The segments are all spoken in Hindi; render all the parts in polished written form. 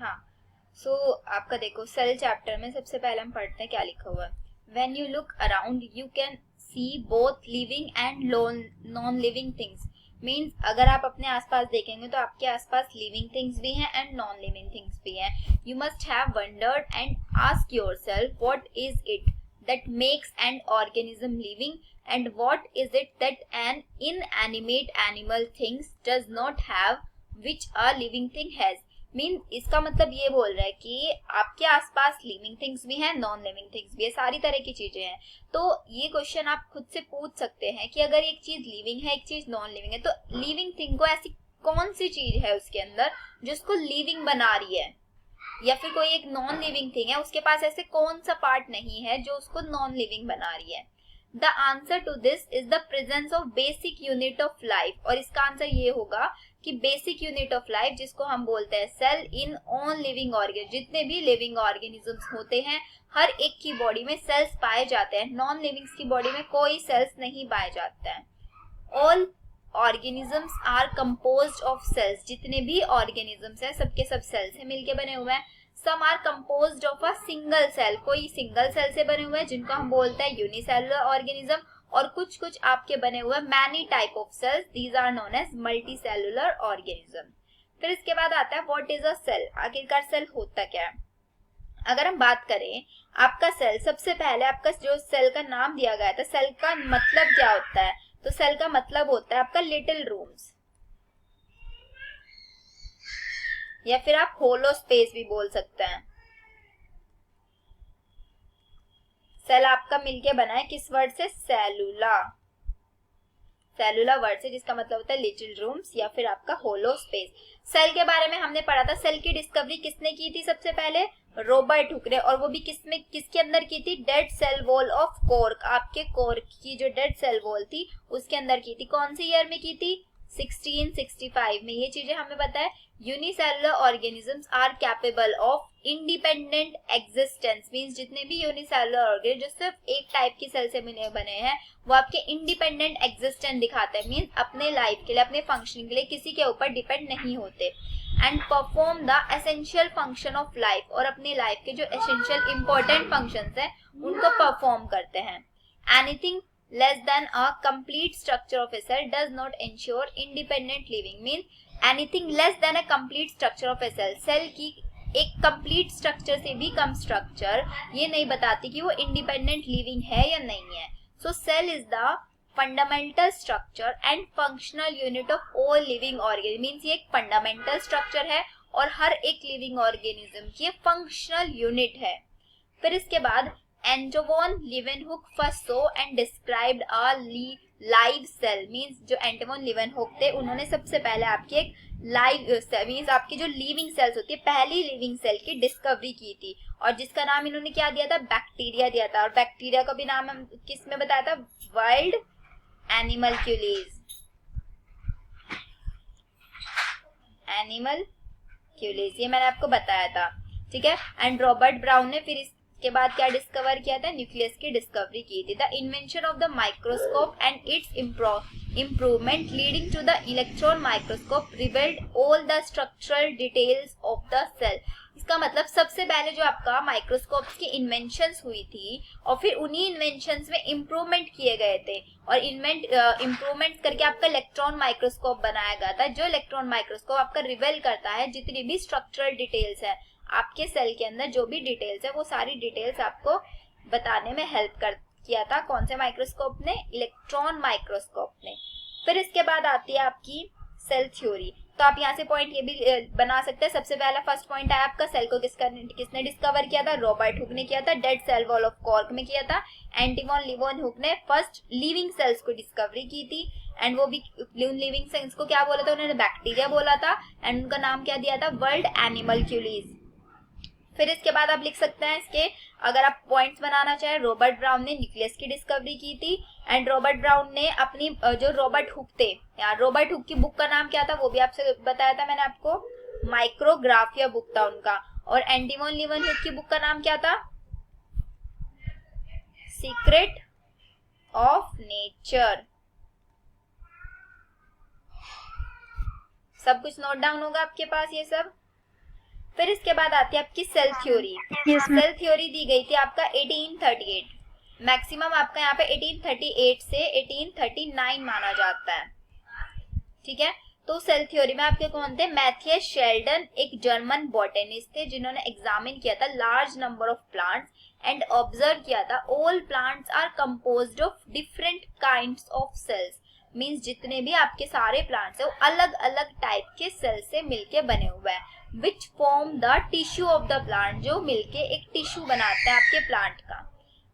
हाँ, आपका देखो सेल चैप्टर में सबसे पहले हम पढ़ते हैं क्या लिखा हुआ है। When you look around you can C both living and non living things. Means अगर आप अपने आसपास देखेंगे तो आपके आसपास लिविंग थिंग्स भी हैं एंड नॉन लिविंग थिंग्स भी हैं। You must have wondered and ask yourself what is it that makes an organism living and what is it that an inanimate animal things does not have which a living thing has. Mean इसका मतलब ये बोल रहा है कि आपके आसपास लिविंग थिंग्स भी हैं, नॉन लिविंग थिंग्स भी है, सारी तरह की चीजें हैं। तो ये क्वेश्चन आप खुद से पूछ सकते हैं कि अगर एक चीज लिविंग है एक चीज नॉन लिविंग है, तो लिविंग थिंग को ऐसी कौन सी चीज है उसके अंदर जो उसको लिविंग बना रही है, या फिर कोई एक नॉन लिविंग थिंग है उसके पास ऐसे कौन सा पार्ट नहीं है जो उसको नॉन लिविंग बना रही है। The answer to this is the presence of basic unit of life. और इसका आंसर ये होगा कि बेसिक यूनिट ऑफ लाइफ, जिसको हम बोलते हैं cell, in all living organism. जितने भी लिविंग ऑर्गेनिजम्स होते हैं हर एक की बॉडी में सेल्स पाए जाते हैं। नॉन लिविंग्स की बॉडी में कोई सेल्स नहीं पाए जाते हैं। All organisms are composed of cells. जितने भी ऑर्गेनिजम्स हैं सबके सब सेल से मिलके बने हुए हैं। Some are composed of a single cell. कोई सिंगल सेल से बने हुए हैं जिनको हम बोलते हैं यूनिसेलुलर ऑर्गेनिज्म, और कुछ कुछ आपके बने हुए many type of cells, these are known as multi cellular organism. फिर इसके बाद आता है व्हाट इज अ सेल। आखिरकार सेल होता क्या है। अगर हम बात करें आपका सेल, सबसे पहले आपका जो सेल का नाम दिया गया था, सेल का मतलब क्या होता है, तो सेल का मतलब होता है आपका लिटिल रूम्स, या फिर आप होलो स्पेस भी बोल सकते हैं। सेल आपका मिलके बना है किस वर्ड से, सेलुला, सेलुला वर्ड से, जिसका मतलब होता है लिटिल रूम्स या फिर आपका होलो स्पेस। सेल के बारे में हमने पढ़ा था, सेल की डिस्कवरी किसने की थी सबसे पहले, रॉबर्ट हुक ने, और वो भी किसके अंदर की थी, dead cell wall of cork. आपके कॉर्क की जो डेड सेल वॉल थी उसके अंदर की थी। कौन सी ईयर में की थी, 1665 में। ये चीजें हमें पता है। Unicellular organisms are capable of independent existence. Means जितने भी यूनिसेलुलर ऑर्गेनिज्म जो सिर्फ एक टाइप की सेल से बने हैं वो आपके इंडिपेंडेंट एग्जिस्टेंस दिखाते हैं। मींस अपने लाइफ के लिए, अपने फंक्शनिंग के लिए किसी के ऊपर डिपेंड नहीं होते। And perform the essential function of life. और अपनी लाइफ के जो एसेंशियल इंपॉर्टेंट फंक्शंस हैं उनको परफॉर्म करते हैं। Anything less than a complete structure of a cell does not ensure independent living। means anything less than a complete structure of a cell, cell की एक कंप्लीट स्ट्रक्चर से भी कम स्ट्रक्चर ये नहीं बताती कि वो इंडिपेंडेंट लिविंग है या नहीं है। So cell is the fundamental structure and functional unit of all living organism. Means ये एक फंडामेंटल स्ट्रक्चर है और हर एक लिविंग ऑर्गेनिज्म की फंक्शनल यूनिट है। फिर इसके बाद Antonie van Leeuwenhoek first saw and described a live cell. Means जो एंटोवन लीवेनहुक थे उन्होंने सबसे पहले आपकी एक लाइव सेल, मींस आपकी जो लिविंग सेल्स होती है, पहली लिविंग सेल की डिस्कवरी की थी। और जिसका नाम इन्होंने क्या दिया था, बैक्टीरिया दिया था। और बैक्टीरिया का भी नाम हम किस में बताया था, वाइल्ड एनिमलक्यूलीज, एनिमलक्यूलीज, ये मैंने आपको बताया था। ठीक है। एंड रॉबर्ट ब्राउन ने फिर के बाद क्या डिस्कवर किया था, न्यूक्लियस की डिस्कवरी की थी। The invention of the microscope and its improvement leading to the electron microscope revealed all the structural details of the cell. इसका मतलब सबसे पहले जो आपका माइक्रोस्कोप की इन्वेंशंस हुई थी और फिर उन्हीं इन्वेंशंस में इम्प्रूवमेंट किए गए थे और इम्प्रूवमेंट करके आपका इलेक्ट्रॉन माइक्रोस्कोप बनाया गया था। जो इलेक्ट्रॉन माइक्रोस्कोप आपका रिवील करता है जितनी भी स्ट्रक्चरल डिटेल्स है आपके सेल के अंदर, जो भी डिटेल्स है वो सारी डिटेल्स आपको बताने में हेल्प किया था। कौन से माइक्रोस्कोप ने, इलेक्ट्रॉन माइक्रोस्कोप ने। फिर इसके बाद आती है आपकी सेल थ्योरी। तो आप यहाँ से पॉइंट ये भी बना सकते हैं। सबसे पहला फर्स्ट पॉइंट है आपका, सेल को किसने डिस्कवर किया था, रॉबर्ट हुक ने किया था। Dead cell wall of cork में किया था। एंटोवन लीवेनहुक ने फर्स्ट लिविंग सेल्स को डिस्कवरी की थी। एंड वो भी लिविंग सेल्स को क्या बोला था, उन्होंने बैक्टीरिया बोला था। एंड उनका नाम क्या दिया था, वर्ल्ड एनिमलक्यूलीज। फिर इसके बाद आप लिख सकते हैं इसके, अगर आप पॉइंट्स बनाना चाहें, रॉबर्ट ब्राउन ने न्यूक्लियस की डिस्कवरी की थी। एंड रॉबर्ट ब्राउन ने अपनी जो रॉबर्ट हुक थे, यार रॉबर्ट हुक की बुक का नाम क्या था वो भी आपसे बताया था मैंने आपको, माइक्रोग्राफिया बुक था उनका। और एंटोवन लीवेनहुक की बुक का नाम क्या था, सीक्रेट ऑफ नेचर। सब कुछ नोट डाउन होगा आपके पास ये सब। फिर इसके बाद आती है आपकी सेल थ्योरी। सेल थ्योरी दी गई थी आपका 1838, मैक्सिमम आपका यहाँ पे 1838 से 1839 माना जाता है, ठीक है। तो सेल थ्योरी में आपके कौन थे? मैथियस शेल्डन एक जर्मन बॉटनिस्ट थे जिन्होंने एग्जामिन किया था large number of plants and observe किया था all plants are composed of different kinds of cells. Means जितने भी आपके सारे प्लांट्स है वो अलग अलग टाइप के सेल से मिलके बने हुए हैं, which form the tissue of the plant, जो मिलके एक टिश्यू बनाते हैं आपके प्लांट का।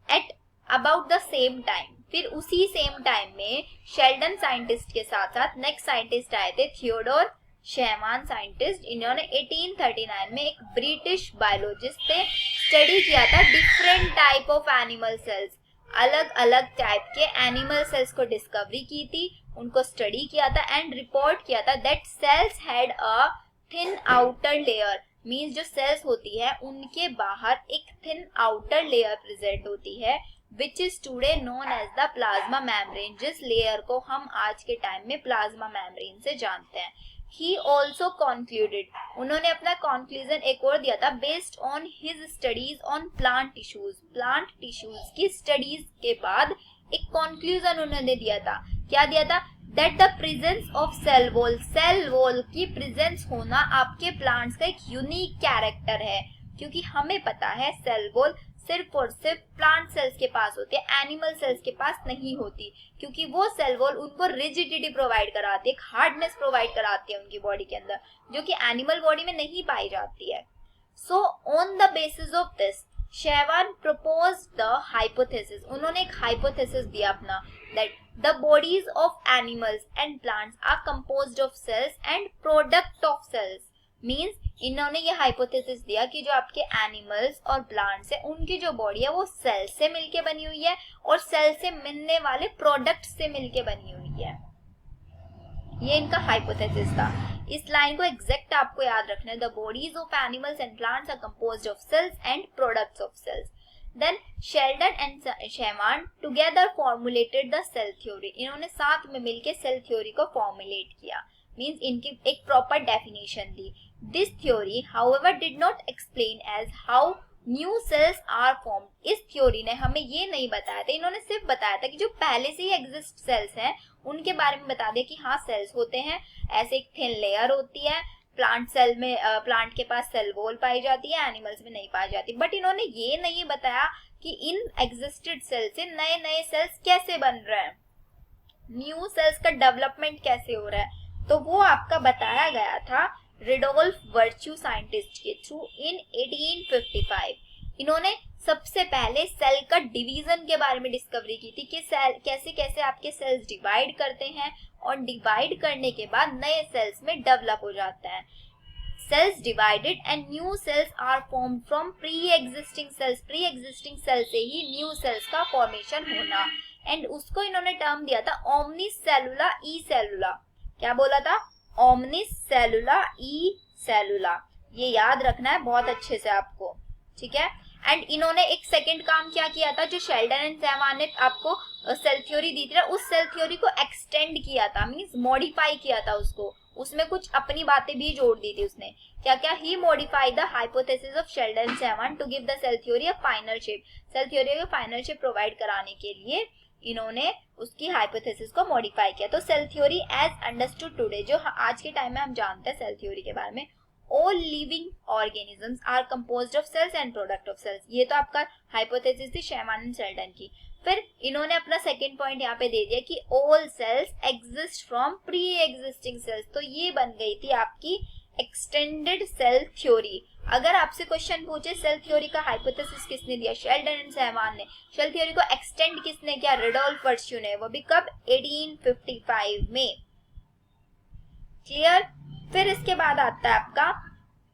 At about the same time, फिर उसी सेम टाइम में शेल्डन साइंटिस्ट के साथ साथ नेक्स्ट साइंटिस्ट आए थे थियोडोर शेमान साइंटिस्ट। इन्होंने 1839 में एक ब्रिटिश बायोलॉजिस्ट थे, स्टडी किया था different type of animal cells, अलग अलग टाइप के एनिमल सेल्स को डिस्कवरी की थी, उनको स्टडी किया था एंड रिपोर्ट किया था that cells had a thin outer layer. Means जो सेल्स होती है उनके बाहर एक थिन आउटर लेयर प्रेजेंट होती है which is today known as the plasma membrane, जिस लेयर को हम आज के टाइम में प्लाज्मा मेम्ब्रेन से जानते हैं। He also concluded, उन्होंने अपना कंक्लूजन एक और दिया था based on his studies on plant tissues की स्टडीज के बाद एक कंक्लूजन उन्होंने दिया था। क्या दिया था? That the presence of cell wall की प्रेजेंस होना आपके प्लांट्स का एक यूनिक कैरेक्टर है, क्योंकि हमें पता है सेल वॉल सिर्फ और सिर्फ प्लांट सेल्स के पास होती है, एनिमल सेल्स के पास नहीं होती, क्योंकि वो सेल वॉल उनको रिजिडिटी प्रोवाइड कराती है, एक हार्डनेस प्रोवाइड कराती है उनकी बॉडी के अंदर, जो कि एनिमल बॉडी में नहीं पाई जाती है। So on the basis of this Schwann proposed the hypothesis, उन्होंने एक हाइपोथेसिस दिया अपना, that the bodies of animals and plants are composed of cells and product of cells. Means इन्होंने ये हाइपोथेसिस दिया कि जो आपके एनिमल्स और प्लांट्स है उनकी जो बॉडी है वो सेल से मिलके बनी हुई है और सेल से मिलने वाले प्रोडक्ट से मिलके बनी हुई है। ये इनका हाइपोथेसिस था। इस लाइन को एग्जैक्ट आपको याद रखना है, the bodies of animals and plants are composed of cells and products of cells. Then Schleiden and Schwann together formulated the cell theory, इन्होंने साथ में मिलके सेल थ्योरी को फॉर्मुलेट किया, मीन्स इनकी एक प्रॉपर डेफिनेशन दी। This theory, however, did not explain as how new cells are formed. इस थ्योरी ने हमें ये नहीं बताया था, इन्होंने सिर्फ बताया था कि जो पहले से ही एग्जिस्ट सेल्स हैं उनके बारे में बता दिया कि हाँ सेल्स होते हैं, ऐसे एक थिन लेयर होती है, प्लांट सेल में प्लांट के पास सेल वॉल पाई जाती है, एनिमल्स में नहीं पाई जाती। बट इन्होंने ये नहीं बताया कि इन एग्जिस्टेड सेल से नए नए सेल्स कैसे बन रहे हैं, न्यू सेल्स का डेवलपमेंट कैसे हो रहा है। तो वो आपका बताया गया था रिडोल्फ वर्च्यू साइंटिस्ट के थ्रू इन 1855। इन्होंने सबसे पहले सेल का डिवीजन के बारे में डिस्कवरी की थी कि सेल कैसे कैसे आपके सेल्स डिवाइड करते हैं और डिवाइड करने के बाद नए सेल्स में डेवलप हो जाता है। Cells divided and new cells are formed from pre existing cells, pre existing cell से ही न्यू सेल्स का फॉर्मेशन होना, एंड उसको इन्होंने टर्म दिया था ओमनी सेलुला ई सेलुला। क्या बोला था? ओमनिस सेलुला ई सेलुला। ये याद रखना है बहुत अच्छे से आपको, ठीक है। एंड इन्होंने एक सेकंड काम क्या किया था, जो शेल्डन एंड शेमान ने आपको सेल थ्योरी दी थी, उस सेल थ्योरी को एक्सटेंड किया था, मींस मॉडिफाई किया था उसको, उसमें कुछ अपनी बातें भी जोड़ दी थी उसने। क्या क्या? He modified the hypothesis of Schleiden Schwann to give the cell theory a final shape. Cell theory को फाइनल शेप प्रोवाइड कराने के लिए इन्होंने उसकी हाइपोथेसिस को मॉडिफाई किया। तो cell theory as understood today, जो आज के टाइम में हम जानते हैं सेल थ्योरी के बारे में, all living organisms are composed of cells and product of cells. ये तो आपका हाइपोथेसिस थी शेमान एंड शेल्डन की। फिर इन्होंने अपना सेकंड पॉइंट यहाँ पे दे दिया कि all cells exist from pre existing cells. तो ये बन गई थी आपकी एक्सटेंडेड सेल थ्योरी। अगर आपसे क्वेश्चन पूछे सेल थ्योरी का हाइपोथेसिस किसने दिया, शेल्डन एंड शेमान ने। सेल थ्योरी को एक्सटेंड किसने किया, रिडोल्फ वर्च्यू ने। वो भी कब? 1855 में। क्लियर? फिर इसके बाद आता है आपका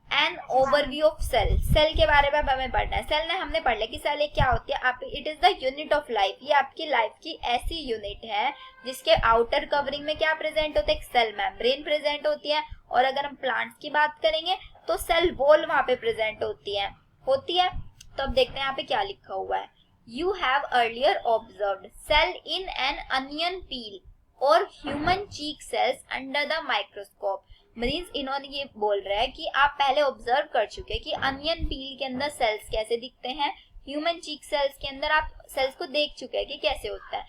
an overview of cell. Cell के बारे में हमें पढ़ना है। सेल ने हमने पढ़ लिया कि सेल क्या होती है। आप it is the unit of life. ये आपकी लाइफ की ऐसी यूनिट है जिसके आउटर कवरिंग में क्या प्रेजेंट होता है, एक सेल मेम्ब्रेन प्रेजेंट होती है। और अगर हम प्लांट्स की बात करेंगे तो सेल वॉल वहां पे प्रेजेंट होती है। तो अब देखते हैं यहाँ पे क्या लिखा हुआ है। You have earlier observed cell in an onion peel और human cheek cells under the microscope. Means इन्होंने ये बोल रहा है कि आप पहले ऑब्जर्व कर चुके हैं कि अनियन पील के अंदर सेल्स कैसे दिखते हैं, ह्यूमन चीक सेल्स के अंदर आप सेल्स को देख चुके हैं कि कैसे होता है।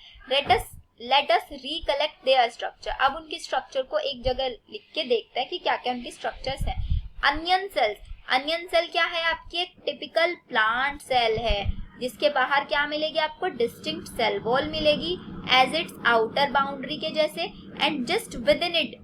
Let us recollect there structure. अब उनकी स्ट्रक्चर को एक जगह लिख के देखते हैं कि क्या क्या उनकी स्ट्रक्चर्स हैं। अनियन सेल क्या है, आपकी एक टिपिकल प्लांट सेल है जिसके बाहर क्या मिलेगी आपको, डिस्टिंक्ट सेल वॉल मिलेगी एज इट्स आउटर बाउंड्री के जैसे, and just with in it,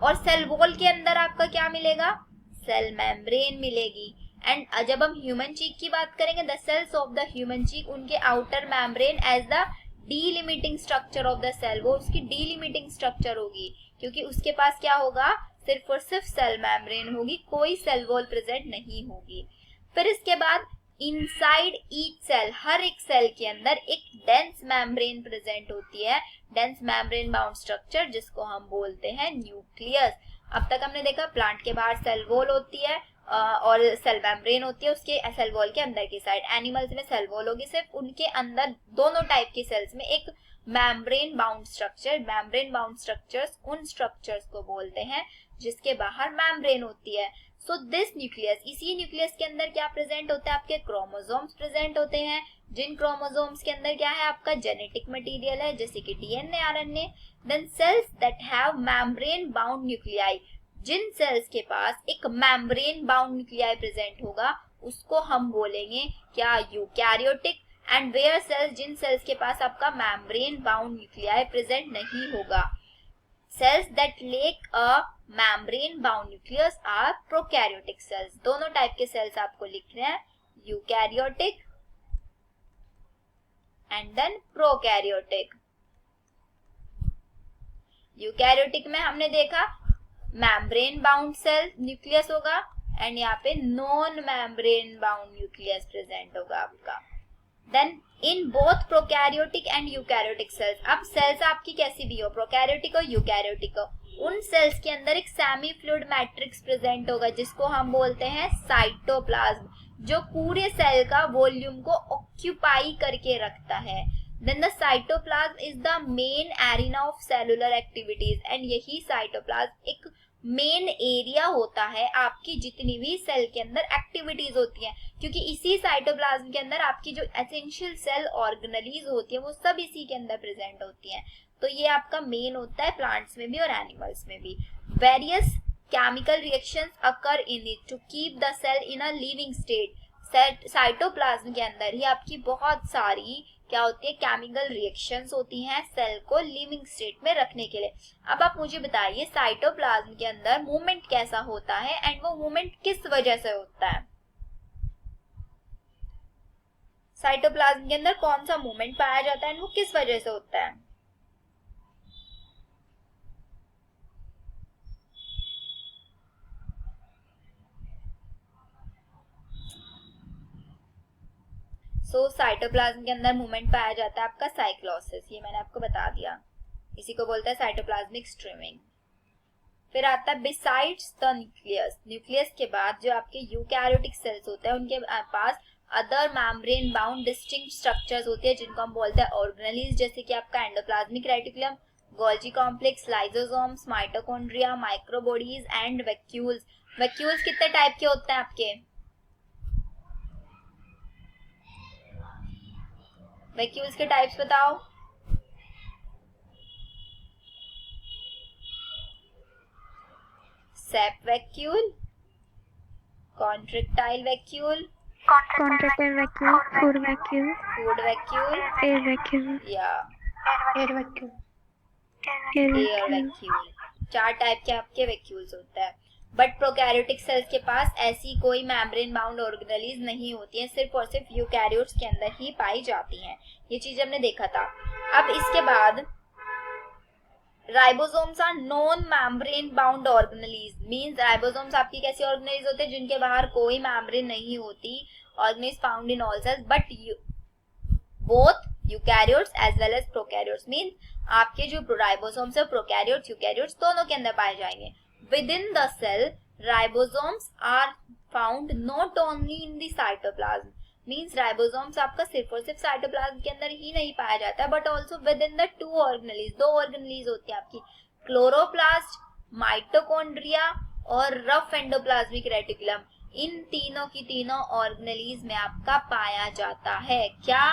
और सेल वॉल के अंदर आपका क्या मिलेगा, सेल मेम्ब्रेन मिलेगी। एंड जब हम ह्यूमन चीक की बात करेंगे, the cells of the human cheek, उनके outer membrane as the delimiting structure of the cell, वो उसकी डीलिमिटिंग स्ट्रक्चर होगी क्योंकि उसके पास क्या होगा, सिर्फ और सिर्फ सेल मेम्ब्रेन होगी, कोई सेल वॉल प्रेजेंट नहीं होगी। फिर इसके बाद इनसाइड ईच सेल, हर एक सेल के अंदर एक डेंस मेम्ब्रेन प्रेजेंट होती है, डेंस मेम्ब्रेन बाउंड स्ट्रक्चर जिसको हम बोलते हैं न्यूक्लियस। अब तक हमने देखा प्लांट के बाहर सेल वॉल होती है और सेल मेम्ब्रेन होती है उसके सेल वॉल के अंदर की साइड। एनिमल्स में सेल वॉल होगी सिर्फ, उनके अंदर दोनों टाइप की सेल्स में एक membrane bound structure. Membrane bound structures उन स्ट्रक्चर्स को बोलते हैं जिसके बाहर मेम्ब्रेन होती है। सो दिस न्यूक्लियस, इसी न्यूक्लियस के अंदर क्या प्रेजेंट होता है, आपके क्रोमोसोम्स प्रेजेंट होते हैं, जिन क्रोमोसोम्स के अंदर क्या है, आपका जेनेटिक मटेरियल है जैसे कि DNA, RNA. Then cells that have membrane bound nuclei, जिन सेल्स के पास एक मेम्ब्रेन बाउंड न्यूक्लियाई प्रेजेंट होगा उसको हम बोलेंगे क्या, यूकैरियोटिक। एंड वेयर सेल्स, जिन सेल्स के पास आपका मेम्ब्रेन बाउंड न्यूक्लियाई प्रेजेंट नहीं होगा, cells that lack a membrane bound nucleus are prokaryotic cells. दोनों टाइप के सेल्स आपको लिखने हैं, eukaryotic and then prokaryotic. Eukaryotic में हमने देखा मेम्ब्रेन बाउंड सेल न्यूक्लियस होगा एंड यहाँ पे non membrane bound nucleus present होगा आपका। Then in both prokaryotic and eukaryotic cells, अब सेल्स आपकी कैसी भी हो, प्रोकैरियोटिक हो यूकैरियोटिक हो, उन सेल्स के अंदर एक सेमी फ्लूइड मैट्रिक्स प्रेजेंट होगा जिसको हम बोलते हैं साइटोप्लाज्म, जो पूरे सेल का वॉल्यूम को ऑक्यूपाई करके रखता है। Then the cytoplasm is the main arena of cellular activities, and यही साइटोप्लाज्म एक मेन एरिया होता है आपकी जितनी भी सेल के अंदर एक्टिविटीज होती हैं, क्योंकि इसी साइटोप्लाज्म के अंदर आपकी जो एसेंशियल सेल ऑर्गेनेलीज होती है वो सब इसी के अंदर प्रेजेंट होती हैं। तो ये आपका मेन होता है प्लांट्स में भी और एनिमल्स में भी। Various chemical reactions occur in it to keep the cell in a living state. Cytoplasm के अंदर ही आपकी बहुत सारी क्या होती है, केमिकल रिएक्शंस होती हैं सेल को लिविंग स्टेट में रखने के लिए। अब आप मुझे बताइए साइटोप्लाज्म के अंदर मूवमेंट कैसा होता है एंड वो मूवमेंट किस वजह से होता है। साइटोप्लाज्म के अंदर कौन सा मूवमेंट पाया जाता है एंड वो किस वजह से होता है। साइटोप्लाज्म के अंदर मूवमेंट पाया जाता है आपका साइक्लोसिस, ये मैंने आपको बता दिया, इसी को बोलते हैं साइटोप्लाज्मिक स्ट्रीमिंग। फिर आता है बिसाइड्स द न्यूक्लियस, न्यूक्लियस के बाद जो आपके यूकैरियोटिक सेल्स होते हैं उनके पास other membrane bound distinct structures होती है जिनको हम बोलते हैं ऑर्गेनेलीज, जैसे कि आपका endoplasmic reticulum, Golgi complex, lysosomes, mitochondria, microbodies and vacuoles. Vacuoles कितने टाइप के होते हैं आपके, वैक्यूल्स के टाइप्स बताओ। Sap vacuole, contractile vacuole, contractile vacuole, food vacuole, food vacuole, air vacuole, या एयर वैक्यूम, एयर वैक्यूल। चार टाइप के आपके वैक्यूल्स होता है। बट प्रोकैरियोटिक सेल्स के पास ऐसी कोई मेम्ब्रेन बाउंड ऑर्गेनेलीज नहीं होती हैं, सिर्फ और सिर्फ यूकैरियोट्स के अंदर ही पाई जाती हैं। ये चीज हमने देखा था। अब इसके बाद ribosomes are non membrane bound organelles, means ribosomes आपकी कैसी ऑर्गेनेलीज होते हैं जिनके बाहर कोई मेम्ब्रेन नहीं होती, organelles found in all cells but both eukaryotes as well as prokaryotes, means आपके जो राइबोसोम्स है प्रोकैरियोट्स यूकैरियोट्स दोनों के अंदर पाए जाएंगे। Within the cell, ribosomes are found not only in the cytoplasm, means ribosomes आपका सिर्फ और सिर्फ साइटोप्लाज्म के अंदर ही नहीं पाया जाता है, but also within the two organelles, दो organelles होती है आपकी, क्लोरोप्लास्ट, माइटोकॉन्ड्रिया और रफ एंडोप्लाज्मिक रेटिकुलम, इन तीनों की तीनों ऑर्गेनेलीज में आपका पाया जाता है क्या?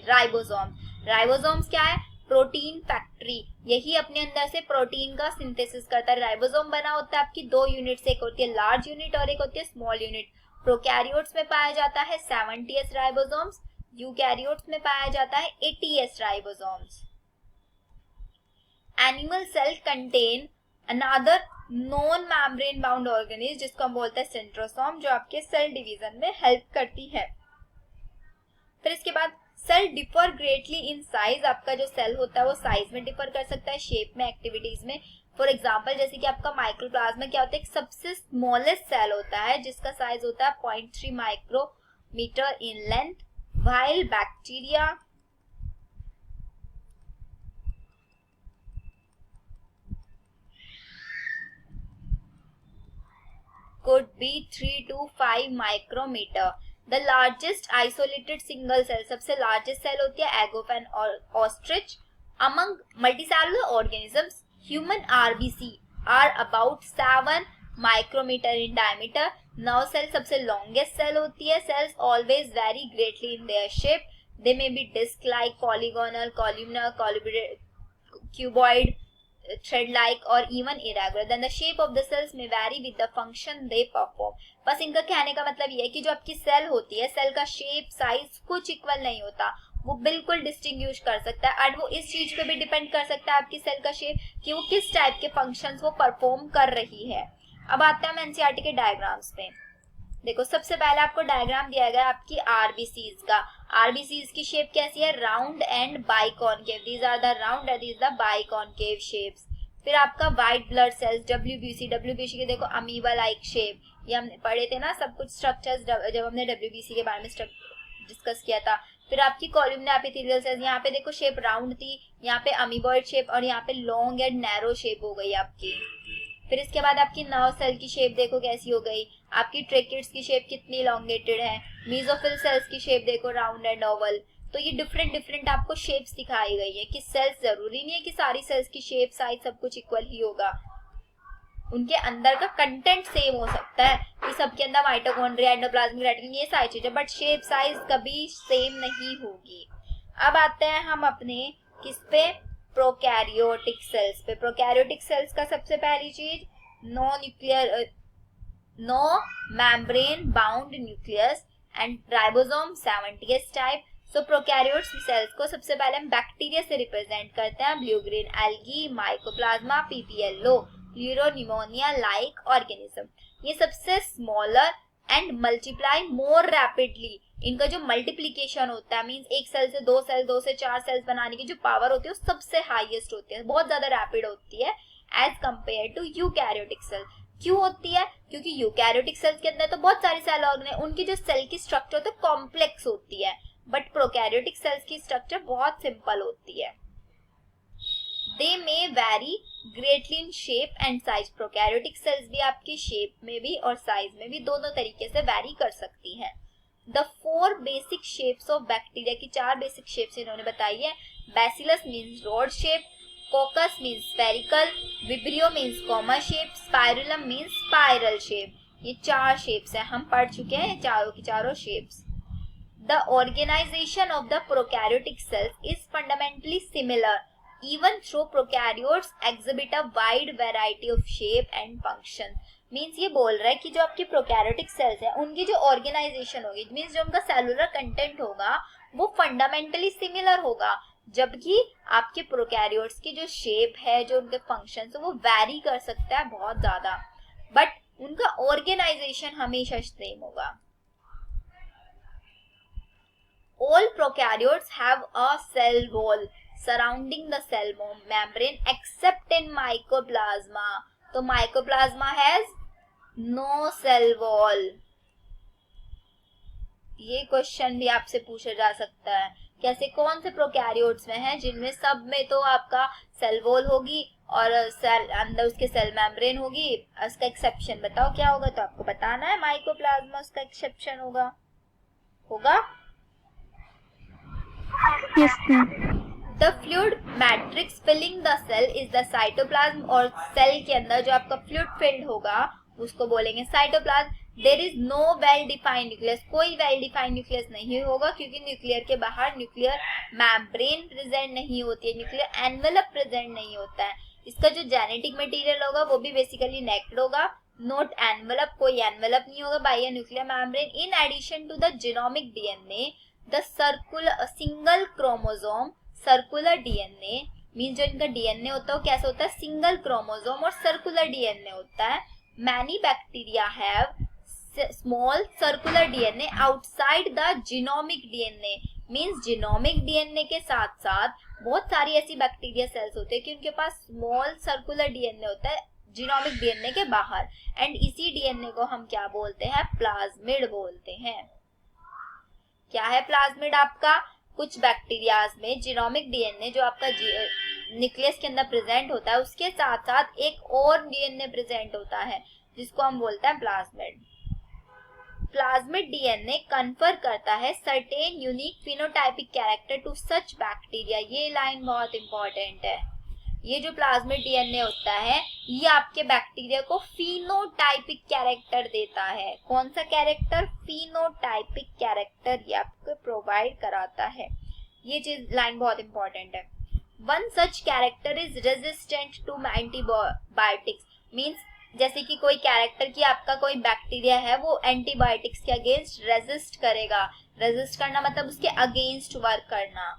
राइबोसोम। राइबोसोम्स क्या है? प्रोटीन फैक्ट्री, यही अपने अंदर से प्रोटीन का सिंथेसिस करता है। राइबोसोम बना होता है आपकी दो यूनिट से, एक होती है लार्ज यूनिट और एक होती है स्मॉल यूनिट। प्रोकैरियोट्स में पाया जाता है 70s राइबोसोम्स, यूकैरियोट्स में पाया जाता है 80s ribosomes. Animal cell contain another non membrane bound organelle जिसको हम बोलते हैं सेंट्रोसोम, जो आपके सेल डिवीजन में हेल्प करती है। फिर इसके बाद cell differ greatly in size, आपका जो सेल होता है वो साइज में डिफर कर सकता है, शेप में, एक्टिविटीज में। फॉर एग्जाम्पल जैसे कि आपका माइक्रोप्लाज्मा क्या होता है, एक सबसे स्मॉलेस्ट सेल होता है जिसका साइज होता है 0.3 micrometer in length, while bacteria could be 3 to 5 micrometer. The largest isolated single cell, सबसे largest cell होती है egg of an ostrich. Among multicellular organisms, human RBC are about 7 micrometer in diameter. Nerve cell सबसे longest cell होती है. Cells always vary greatly in their shape. They may be disc-like, polygonal, columnar, cuboid, thread-like or even irregular. Then the shape of the cells may vary with the function they perform. बस इनका कहने का मतलब ये है कि जो आपकी सेल होती है, सेल का शेप साइज कुछ इक्वल नहीं होता, वो बिल्कुल डिस्टिंग्विश कर सकता है। और वो इस चीज पे भी डिपेंड कर सकता है आपकी सेल का शेप कि वो किस टाइप के फंक्शंस वो परफॉर्म कर रही है। अब आता है एनसीईआरटी के डायग्राम्स पे। देखो सबसे पहले आपको डायग्राम दिया गया आपकी आरबीसीज का। आरबीसीज की शेप कैसी है? Round and biconcave. These are the round and these the biconcave shapes. फिर आपका व्हाइट ब्लड सेल्स डब्ल्यूबीसी के देखो अमीबा लाइक शेप, ये हमने पढ़े थे ना सब कुछ स्ट्रक्चर्स जब हमने डब्ल्यूबीसी के बारे में डिस्कस किया था। फिर आपकी कॉलमनार एपिथेलियल सेल्स, यहाँ पे देखो शेप राउंड थी, यहाँ पे अमीबॉइड शेप और यहाँ पे लॉन्ग एंड नैरो शेप हो गई आपकी। फिर इसके बाद आपकी नर्व सेल की शेप देखो कैसी हो गई, आपकी ट्रेकिड्स की शेप कितनी इलॉन्गेटेड है, मेसोफिल सेल्स की शेप देखो राउंड एंड ओवल। तो ये डिफरेंट आपको शेप्स दिखाई गई है कि सेल्स जरूरी नहीं है कि सारी सेल्स की शेप साइज सब कुछ इक्वल ही होगा, उनके अंदर का कंटेंट सेम हो सकता है कि सबके अंदर माइटोकॉन्ड्रिया, एंडोप्लाज्मिक रेटिकुलम ये सारी चीजें, बट शेप साइज कभी सेम नहीं होगी। अब आते हैं हम अपने किस पे? प्रोकैरियोटिक सेल्स पे। प्रोकैरियोटिक सेल्स का सबसे पहली चीज no membrane bound nucleus and ribosome 70s type. So prokaryote cells को सबसे पहले हम बैक्टीरिया से रिप्रेजेंट करते हैं, blue green algae, mycoplasma, PPLO, pleuropneumonia like organism. ये सबसे smaller and multiply more rapidly, इनका जो मल्टीप्लीकेशन होता है मींस एक सेल से दो सेल, दो से चार सेल्स बनाने की जो पावर होती है वो सबसे हाईएस्ट होती है, बहुत ज्यादा रैपिड होती है as compare to eukaryotic cell. क्यों होती है? क्योंकि यूकैरियोटिक सेल्स के अंदर तो बहुत सारी सेल ऑर्गेन, उनकी जो सेल की स्ट्रक्चर होती है कॉम्प्लेक्स होती है, बट प्रोकैरियोटिक सेल्स की स्ट्रक्चर बहुत सिंपल होती है। They may vary greatly in shape and size. Prokaryotic cells भी आपकी शेप में भी और साइज में भी दोनों तरीके से वेरी कर सकती है। The 4 basic shapes of bacteria की 4 बेसिक शेप्स इन्होंने बताई है। Bacillus means rod shape, कोकस means spherical, vibrio means comma shape, spirillum means spiral shape. ये 4 शेप्स हैं, हम पढ़ चुके हैं चारों की चारों shapes. The organization of the prokaryotic cells is fundamentally similar, even though prokaryotes exhibit a wide variety of shape and function. Means ये बोल रहा है कि जो आपकी प्रोकैरियोटिक सेल्स है उनकी जो ऑर्गेनाइजेशन होगी, मीन्स जो उनका सेलुलर कंटेंट होगा वो फंडामेंटली सिमिलर होगा, जबकि आपके प्रोकैरियोट्स की जो शेप है, जो उनके फंक्शन है वो वैरी कर सकता है बहुत ज्यादा, बट उनका ऑर्गेनाइजेशन हमेशा सेम होगा। All prokaryotes have a cell wall surrounding the cell membrane except in mycoplasma. तो mycoplasma has no cell wall. ये क्वेश्चन भी आपसे पूछा जा सकता है कि ऐसे कौन से प्रोकैरियोट्स में है जिनमें सब में तो आपका सेल वॉल होगी और सेल अंदर उसके सेल मेम्ब्रेन होगी, उसका एक्सेप्शन बताओ क्या होगा? तो आपको बताना है माइकोप्लाज्मा उसका एक्सेप्शन होगा। Yes, ma'am. The fluid matrix filling the cell is the cytoplasm, और सेल के अंदर जो आपका फ्लूइड फिल्ड होगा उसको बोलेंगे cytoplasm. There is no well defined nucleus, कोई वेल डिफाइंड न्यूक्लियस नहीं होगा क्योंकि न्यूक्लियर के बाहर न्यूक्लियर मैम्ब्रेन प्रेजेंट नहीं होती है, न्यूक्लियर एनवेलप प्रेजेंट नहीं होता है. इसका जो जेनेटिक मटेरियल होगा वो भी बेसिकली नेक्ड होगा, नोट एनवेलप, कोई एनवेलप नहीं होगा by nuclear membrane. In addition to the genomic DNA the circular single chromosome circular DNA mean जो इनका डीएनए होता है वो कैसा होता है, सिंगल क्रोमोसोम और सर्कुलर डीएनए होता है. Many bacteria have small circular DNA outside the genomic DNA, means genomic DNA के साथ साथ बहुत सारी ऐसी बैक्टीरिया सेल्स होते हैं कि उनके पास स्मॉल सर्कुलर डीएनए होता है जीनोमिक डीएनए के बाहर. एंड इसी डीएनए को हम क्या बोलते हैं, प्लाज्मिड बोलते हैं. क्या है प्लाज्मिड आपका, कुछ बैक्टीरियाज में जीनोमिक डीएनए जो आपका न्यूक्लियस के अंदर प्रेजेंट होता है उसके साथ साथ एक और डीएनए प्रेजेंट होता है जिसको हम बोलते हैं प्लाज्मिड. प्लाज्मिड डीएनए कन्फर करता है certain unique phenotypic character to such bacteria. ये लाइन बहुत इंपॉर्टेंट है. ये जो प्लाज्मिड डीएनए होता है ये आपके बैक्टीरिया को फिनोटाइपिक कैरेक्टर देता है. कौन सा कैरेक्टर, फिनोटाइपिक कैरेक्टर ये आपको प्रोवाइड कराता है. ये चीज लाइन बहुत इंपॉर्टेंट है. One such character is resistant to antibiotics, means जैसे कि कोई कैरेक्टर की आपका कोई बैक्टीरिया है वो एंटीबायोटिक्स के अगेंस्ट रेजिस्ट करेगा. रेजिस्ट करना मतलब उसके अगेंस्ट वर्क करना.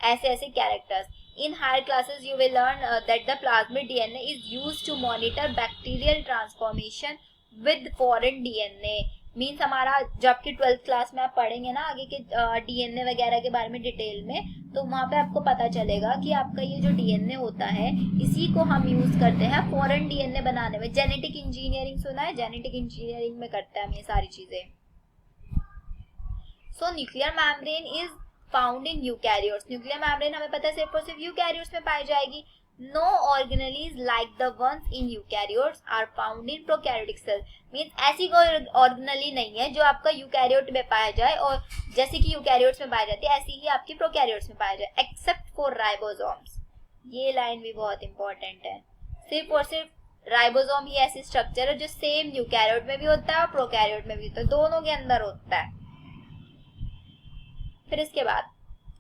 ऐसे ऐसे characters. In higher classes you will learn that the plasmid DNA is used to monitor bacterial transformation with foreign DNA. Means हमारा जब की 12th क्लास में आप पढ़ेंगे ना आगे के डीएनए वगैरह के बारे में डिटेल में, तो वहाँ पे आपको पता चलेगा कि आपका ये जो डीएनए होता है इसी को हम यूज करते हैं फॉरेन डीएनए बनाने में. जेनेटिक इंजीनियरिंग सुना है, जेनेटिक इंजीनियरिंग में करते हैं हम ये सारी चीजें. सो nuclear membrane is found in eukaryotes. Nuclear membrane हमें पता है सिर्फ और सिर्फ यूकैरियोट्स में पाई जाएगी. No organelles like the ones in eukaryotes are found in prokaryotic cell. Means ऐसी कोई ऑर्गेनेली नहीं है जो आपका यूकैरियोट में पाया जाए और जैसे कि यूकैरियोट्स में पाई जाती है ऐसी ही आपकी प्रोकैरियोट्स में पाया जाए, एक्सेप्ट फॉर राइबोसोम्स. ये लाइन भी बहुत इंपॉर्टेंट है. सिर्फ और सिर्फ राइबोसोम ही ऐसी स्ट्रक्चर है जो सेम यूकैरियोट में भी होता है और प्रोकैरियोट में भी होता है, दोनों के अंदर होता है. फिर इसके बाद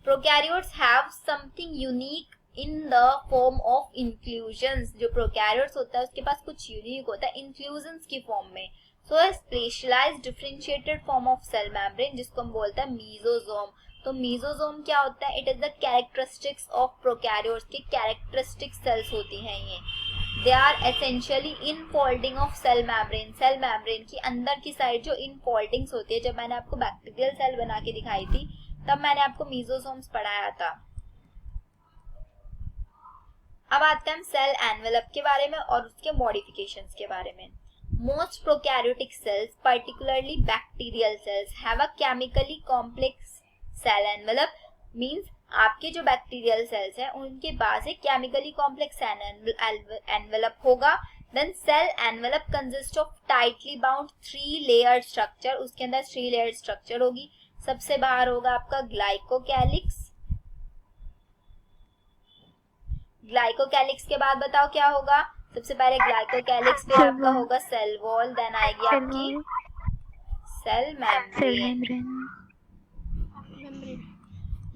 prokaryotes have something unique in the form of inclusions. जो प्रोकैरियोट्स होता है उसके पास कुछ यूनिक होता है इंक्लूजन्स की फॉर्म में. So a specialised differentiated form of cell membrane जिसको हम बोलते हैं मीजोसोम. तो मीजोसोम क्या होता है, it is the characteristics of prokaryotes की कैरेक्टरिस्टिक सेल्स होती हैं ये. They are essentially infolding of cell membrane. Cell membrane की अंदर की साइड जो इनफोल्डिंग्स होती है, जब मैंने आपको बैक्टीरियल सेल बना के दिखाई थी तब मैंने आपको मीजोसोम्स पढ़ाया था. अब आते हैं हम सेल एनवेलप के बारे में और उसके मॉडिफिकेशंस के बारे में. Most prokaryotic cells particularly bacterial cells have a chemically complex cell envelope. Means आपके जो बैक्टीरियल सेल्स हैं उनके पास एक केमिकली कॉम्प्लेक्स एनवेलप होगा. Then cell envelope consist of tightly bound 3 layered structure. उसके अंदर 3 लेयर्ड स्ट्रक्चर होगी. सबसे बाहर होगा आपका ग्लाइकोकैलिक्स. ग्लाइकोकैलिक्स के बाद बताओ क्या होगा. सबसे पहले ग्लाइकोकैलिक्स पे आपका होगा सेल वॉल, देन आएगी आपकी सेल मेम्ब्रेन.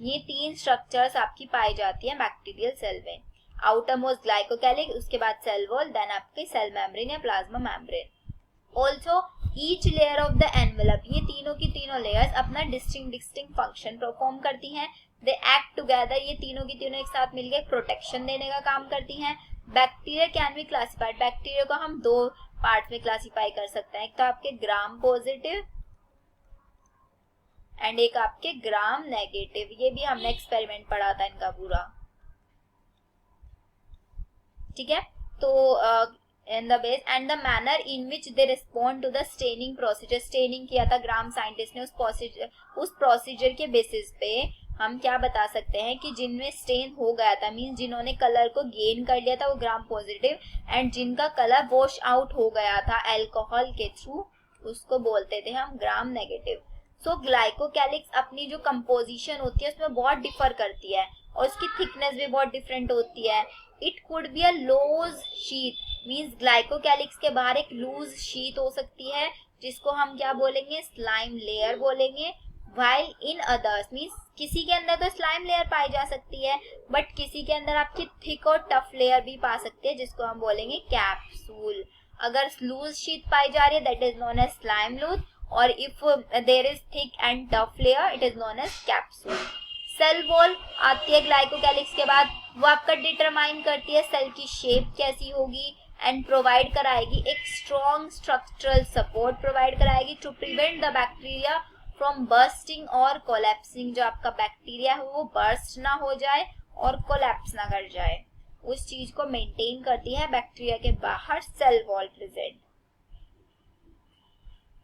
ये 3 स्ट्रक्चर्स आपकी पाई जाती है बैक्टीरियल सेल में. आउटर मोस्ट ग्लाइकोकैलिक्स, उसके बाद सेल वॉल, देन आपकी सेल मेम्ब्रेन या plasma membrane. Also each layer of the envelope, ये तीनों की तीनों लेयर्स अपना डिस्टिंक्ट फंक्शन परफॉर्म करती हैं. दे एक्ट टुगेदर, ये तीनों की तीनों एक साथ मिलकर प्रोटेक्शन देने का काम करती हैं. Bacteria can be classified. Bacteria को हम 2 पार्ट में क्लासिफाई कर सकते हैं. एक तो आपके ग्राम पॉजिटिव एंड एक आपके ग्राम नेगेटिव. ये भी हमने एक्सपेरिमेंट पढ़ा था इनका पूरा. ठीक है. तो in the base and the manner in which they respond to the staining procedure. Staining किया था ग्राम साइंटिस्ट ने उस प्रोसीजर के बेसिस पे हम क्या बता सकते हैं कि जिनमें स्टेन हो गया था, मीन्स जिन्होंने कलर को गेन कर लिया था वो ग्राम पॉजिटिव, एंड जिनका कलर वॉश आउट हो गया था अल्कोहल के थ्रू उसको बोलते थे हम ग्राम नेगेटिव. सो ग्लाइकोकैलिक्स अपनी जो कंपोजिशन होती है उसमें बहुत डिफर करती है और उसकी थिकनेस भी बहुत डिफरेंट होती है. It could be a loose sheet, means glycocalyx के बाहर एक लूज शीट हो सकती है जिसको हम क्या बोलेंगे, स्लाइम लेयर बोलेंगे. वाइल इन अदर्स, मीन्स किसी के अंदर तो स्लाइम लेयर पाई जा सकती है बट किसी के अंदर आपकी थिक और टफ लेयर भी पा सकते हैं जिसको हम बोलेंगे कैप्सूल. अगर लूज शीट पाई जा रही है that is known as slime loose, और if there is thick and tough layer it is known as capsule. Cell wall आती है ग्लाइकोकैलिक्स के बाद, वो आपका डिटरमाइन करती है सेल की शेप कैसी होगी एंड प्रोवाइड कराएगी एक स्ट्रॉन्ग स्ट्रक्चरल सपोर्ट प्रोवाइड कराएगी to prevent the bacteria from bursting और कोलैप्सिंग. जो आपका बैक्टीरिया है वो बर्स्ट ना हो जाए और कोलैप्स ना कर जाए, उस चीज को मेंटेन करती है बैक्टीरिया के बाहर सेल वॉल प्रेजेंट.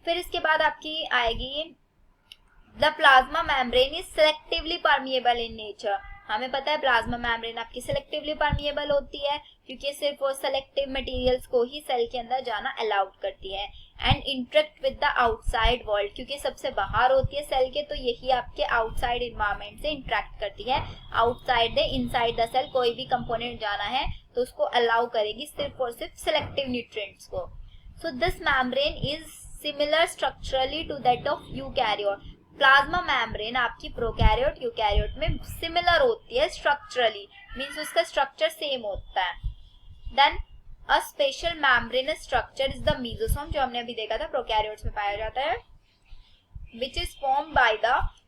फिर इसके बाद आपकी आएगी the plasma membrane is selectively permeable in nature. हमें पता है प्लाज्मा मेम्ब्रेन आपकी सेलेक्टिवली परमिएबल होती है क्योंकि सिर्फ वो सेलेक्टिव मटेरियल्स को ही सेल के अंदर जाना अलाउड करती है. And interact with the outside world, क्योंकि सबसे बाहर होती है सेल के तो यही आपके आउटसाइड इन्वायरमेंट से इंटरेक्ट करती है. Outside they inside the cell कोई भी कंपोनेंट जाना है तो उसको अलाउ करेगी सिर्फ और सिर्फ सेलेक्टिव न्यूट्रिएंट्स को. So this membrane is similar structurally to that of eukaryote. Plasma membrane आपकी प्रोकैरियोट यूकैरियोट में सिमिलर होती है स्ट्रक्चरली, मींस उसका स्ट्रक्चर सेम होता है. Then a special membranous structure is the mesosome, जो हमने अभी देखा था प्रोकैरियोट्स में पाया जाता है, which is form by the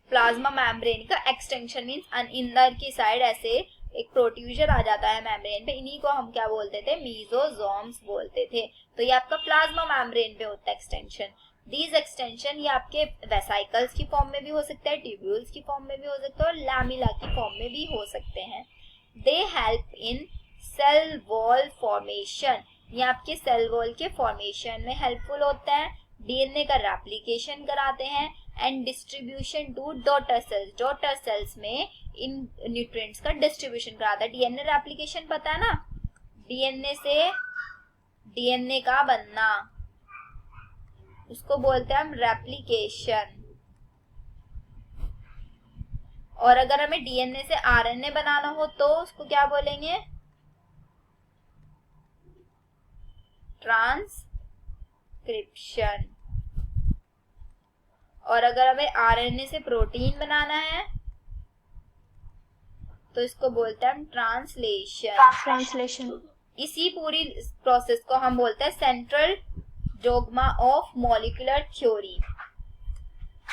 plasma membrane का एक्सटेंशन, मींस अंदर की साइड ऐसे एक प्रोट्रूजन आ जाता है मेम्ब्रेन पे, इन्हीं को हम क्या बोलते थे, मेसोसोम्स बोलते थे. तो ये आपका प्लाज्मा मेम्ब्रेन पे होता है एक्सटेंशन. दीज एक्सटेंशन ये आपके वेसाइकल्स की फॉर्म में भी हो सकता है, ट्यूब्यूल्स की फॉर्म में भी हो सकता है और लैमिला की फॉर्म में भी हो सकते हैं. They help in cell wall formation, ये आपके सेल वॉल के फॉर्मेशन में हेल्पफुल होते हैं. डीएनए का रेप्लिकेशन कराते हैं and distribution to daughter cells, daughter cells में इन न्यूट्रिएंट्स का डिस्ट्रीब्यूशन कराता है. डीएनए रेप्लिकेशन पता है ना, डीएनए से डीएनए का बनना, उसको बोलते हैं हम रेप्लिकेशन. और अगर हमें डीएनए से आरएनए बनाना हो तो उसको क्या बोलेंगे, ट्रांसक्रिप्शन. और अगर हमें आरएनए से प्रोटीन बनाना है तो इसको बोलते हैं हम ट्रांसलेशन. इसी पूरी प्रोसेस को हम बोलते हैं central dogma of molecular theory.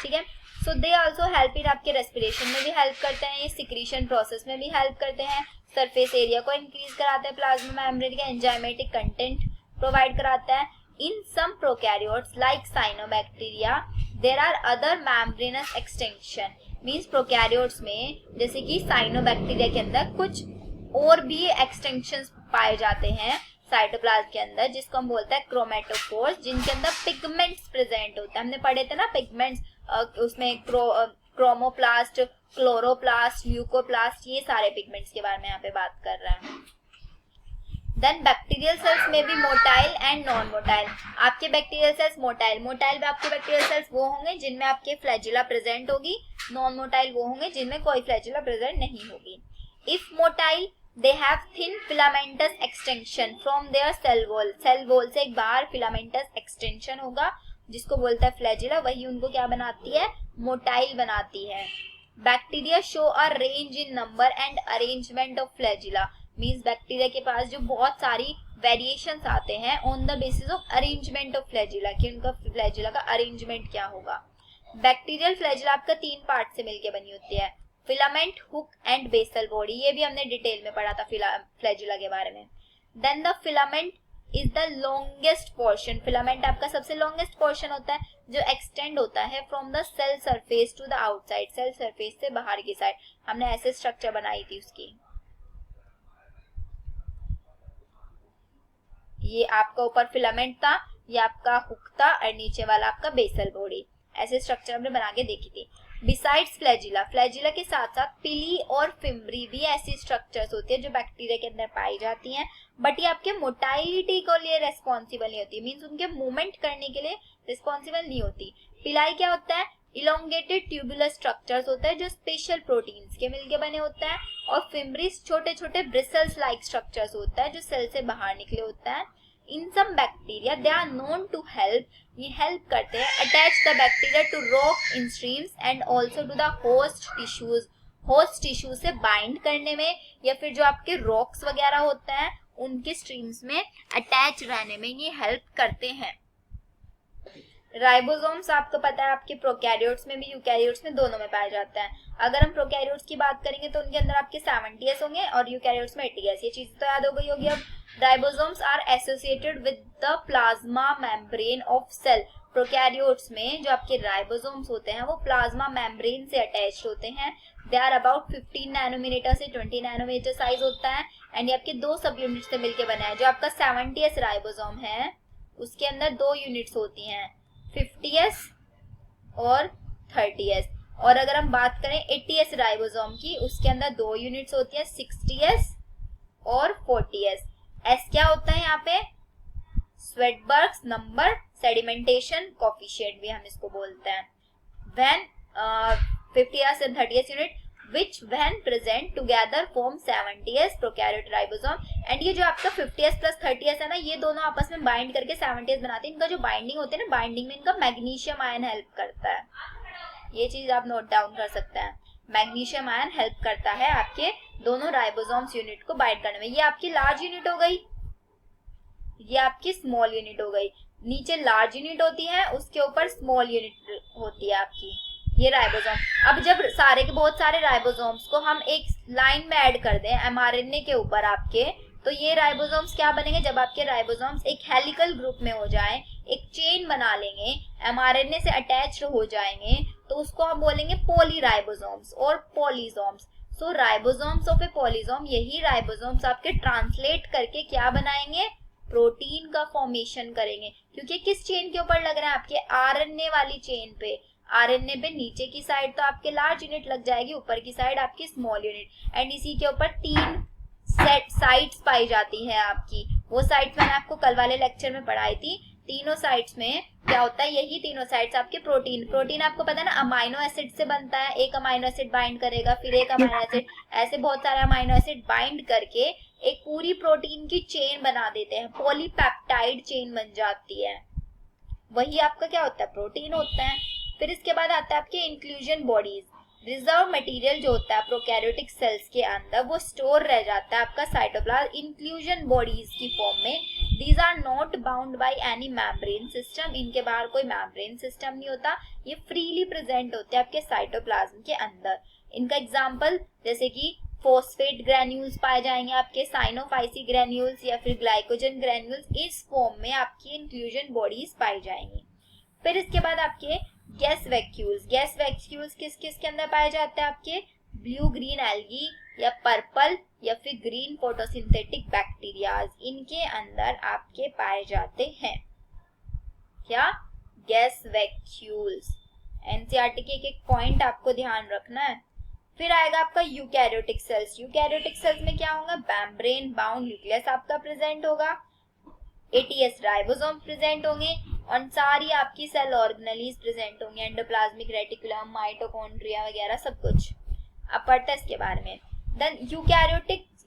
ठीक है. सो दे आल्सो हेल्प इन आपके रेस्पिरेशन में भी हेल्प करते हैं, ये सिक्रीशन प्रोसेस में भी हेल्प करते हैं, सरफेस एरिया को इंक्रीज कराते हैं, प्लाज्मा मेम्ब्रेन का एंजाइमेटिक कंटेंट प्रोवाइड कराता है. In some prokaryotes like cyanobacteria there are other membranous extension, means prokaryotes में जैसे कि साइनोबैक्टीरिया के अंदर कुछ और भी एक्सटेंशंस पाए जाते हैं साइटोप्लाज्म के अंदर, जिसको हम बोलते हैं क्रोमेटोफोर्स, जिनके अंदर पिगमेंट्स प्रेजेंट होते हैं. हमने पढ़े थे ना पिगमेंट्स, उसमें क्रोमोप्लास्ट, क्लोरोप्लास्ट, ल्यूकोप्लास्ट, ये सारे पिगमेंट्स के बारे में यहाँ पे बात कर रहे हैं. देन बैक्टीरियल सेल्स में भी मोटाइल एंड नॉन मोटाइल. आपके बैक्टीरियल सेल्स मोटाइल में आपके बैक्टीरियल सेल्स वो होंगे जिनमें आपके फ्लैजिला प्रेजेंट होगी, नॉन मोटाइल वो होंगे जिनमें कोई फ्लैजिला प्रेजेंट नहीं होगी. If motile they have thin filamentous extension from their cell wall, cell wall से एक बाहर filamentous extension होगा जिसको बोलता है फ्लैजिला, वही उनको क्या बनाती है, मोटाइल बनाती है. Bacteria show a range in number and arrangement of flagella, means bacteria के पास जो बहुत सारी वेरिएशंस आते हैं on the basis of arrangement of flagella, कि उनका फ्लैजिला का अरेंजमेंट क्या होगा. बैक्टीरियल फ्लैजिला आपका 3 पार्ट से मिलकर बनी होती है, filament, hook and basal body. ये भी हमने डिटेल में पढ़ा था फ्लैजिला के बारे में. Then the filament is the longest portion, filament आपका सबसे लॉन्गेस्ट पोर्शन होता है जो एक्सटेंड होता है from the cell surface to the outside, cell surface से बाहर की साइड. हमने ऐसे स्ट्रक्चर बनाई थी उसकी. ये आपका ऊपर फिलामेंट था, ये आपका हुक था और नीचे वाला आपका बेसल बॉडी. ऐसे स्ट्रक्चर हमने बना के देखी थी. बिसाइड्स फ्लैजिला, फ्लैजिला के साथ साथ पिली और फिम्बरी भी ऐसी स्ट्रक्चर्स होती है जो बैक्टीरिया के अंदर पाई जाती हैं, बट ये आपके मोटाइलिटी के लिए रेस्पॉन्सिबल नहीं होती, मींस उनके मूवमेंट करने के लिए रिस्पॉन्सिबल नहीं होती. पिलाई क्या होता है, इलोंगेटेड ट्यूबुलर स्ट्रक्चर्स होता है जो स्पेशल प्रोटीन्स के मिलके बने होता है, और फिम्ब्रिस छोटे छोटे ब्रिसल्स लाइक स्ट्रक्चर्स होता है जो सेल से बाहर निकले होता है. In some bacteria they are known to help, ये हेल्प करते हैं attach the bacteria to rock in streams and also to the host tissues से बाइंड करने में, या फिर जो आपके रॉक्स वगैरह होता है उनके स्ट्रीम्स में अटैच रहने में ये हेल्प करते हैं. राइबोसोम्स आपको पता है आपके प्रोकैरियोट्स में भी यूकैरियोट्स में दोनों में पाया जाता है. अगर हम प्रोकैरियोट्स की बात करेंगे तो उनके अंदर आपके 70S होंगे और यूकैरियोट्स में 80S. ये चीज तो याद हो गई होगी. अब ribosomes are associated with the plasma membrane of cell. Prokaryotes में जो आपके राइबोसोम्स होते हैं वो प्लाज्मा मेम्ब्रेन से अटैच्ड होते हैं. दे आर अबाउट 15 नैनोमीटर से 20 नैनोमीटर साइज होता है एंड ये आपके दो सब यूनिट से मिलकर बना है. जो आपका 70S राइबोसोम है उसके अंदर दो यूनिट्स होती हैं, 50S और 30S. और अगर हम बात करें 80S राइबोसोम की, उसके अंदर दो यूनिट्स होती है, 60S और 40S. S क्या होता है यहाँ पे? स्वेटबर्ग्स नंबर, सेडिमेंटेशन कोफिशिएंट भी हम इसको बोलते हैं. When 50S and 30S unit which when present together form 70S prokaryote ribosome. And ये जो आपका 50S प्लस 30S है ना, ये दोनों आपस में बाइंड करके 70S बनाते हैं. इनका जो बाइंडिंग होती है ना, बाइंडिंग में इनका मैग्नीशियम आयन हेल्प करता है. ये चीज आप नोट डाउन कर सकते हैं. मैग्नीशियम आयन हेल्प करता है आपके दोनों राइबोसोम्स यूनिट को बाइंड करने में. ये आपकी लार्ज यूनिट हो गई, ये आपकी स्मॉल यूनिट हो गई. नीचे लार्ज यूनिट होती है, उसके ऊपर स्मॉल यूनिट होती है आपकी, ये राइबोसोम. अब जब सारे के बहुत सारे राइबोसोम्स को हम एक लाइन में ऐड कर दें mRNA के ऊपर आपके, तो ये राइबोसोम्स क्या बनेंगे? जब आपके राइबोसोम्स एक हेलिकल ग्रुप में हो जाएं, एक चेन बना लेंगे, mRNA से अटैच्ड हो जाएंगे, तो उसको हम बोलेंगे पॉलीराइबोसोम्स और पॉलीसोम्स. सो राइबोसोम्स ऑफ ए पॉलीसोम, यही राइबोसोम्स आपके ट्रांसलेट करके क्या बनाएंगे? प्रोटीन का फॉर्मेशन करेंगे. क्योंकि किस चेन के ऊपर लग रहा है? आपके आरएनए वाली चेन पे. आरएनए पे नीचे की साइड तो आपके लार्ज यूनिट लग जाएगी, ऊपर की साइड आपकी स्मॉल यूनिट, एंड इसी के ऊपर 3 सेट साइट्स पाई जाती है आपकी. वो साइट्स मैंने आपको कल वाले लेक्चर में पढ़ाई थी. तीनों साइट्स में क्या होता है? यही तीनों साइट्स आपके प्रोटीन आपको पता है ना, अमाइनो एसिड से बनता है. एक अमाइनो एसिड बाइंड करेगा, फिर एक अमाइनो एसिड, ऐसे बहुत सारे अमाइनो एसिड बाइंड करके एक पूरी प्रोटीन की चेन बना देते हैं. पॉलीपेप्टाइड चेन बन जाती है. वही आपका क्या होता है? प्रोटीन होता है. फिर इसके बाद आता है आपके इंक्लूजन बॉडीज. रिजर्व मटेरियल जो होता है प्रोकैरियोटिक सेल्स के अंदर वो स्टोर रह जाता है आपका साइटोप्लाज्म इंक्लूजन बॉडीज की फॉर्म में. These are not bound by any membrane system. इनके बाहर कोई मेम्ब्रेन सिस्टम नहीं होता. ये फ्रीली प्रेजेंट होते हैं आपके साइटोप्लाज्म के अंदर. इनका एग्जाम्पल जैसे कि फोस्फेट ग्रैन्यूल्स पाए जाएंगे आपके, साइनोफाइसी ग्रैन्यूल्स या फिर ग्लाइकोजन ग्रैन्यूल्स. इस फॉर्म में आपकी इंक्लूजन बॉडीज पाई जाएंगी. फिर इसके बाद आपके गैस वैक्यूल्स. गैस वैक्यूल्स किस किस के अंदर पाए जाते हैं? आपके ब्लू ग्रीन एल्गी या पर्पल या फिर ग्रीन फोटोसिंथेटिक बैक्टीरियाज, इनके अंदर आपके पाए जाते हैं. क्या? Gas vacuoles. एनसीईआरटी के एक पॉइंट आपको ध्यान रखना है. फिर आएगा आपका यूकैरियोटिक सेल्स. यूकैरियोटिक सेल्स में क्या होगा? मेम्ब्रेन बाउंड न्यूक्लियस आपका प्रेजेंट होगा, 80S राइबोसोम प्रेजेंट होंगे और सारी आपकी सेल ऑर्गेनेलीज प्रेजेंट होंगे, एंडोप्लाज्मिक रेटिकुलम, माइटोकॉन्ड्रिया वगैरह सब कुछ. अब पढ़ते हैं इसके बारे में. Then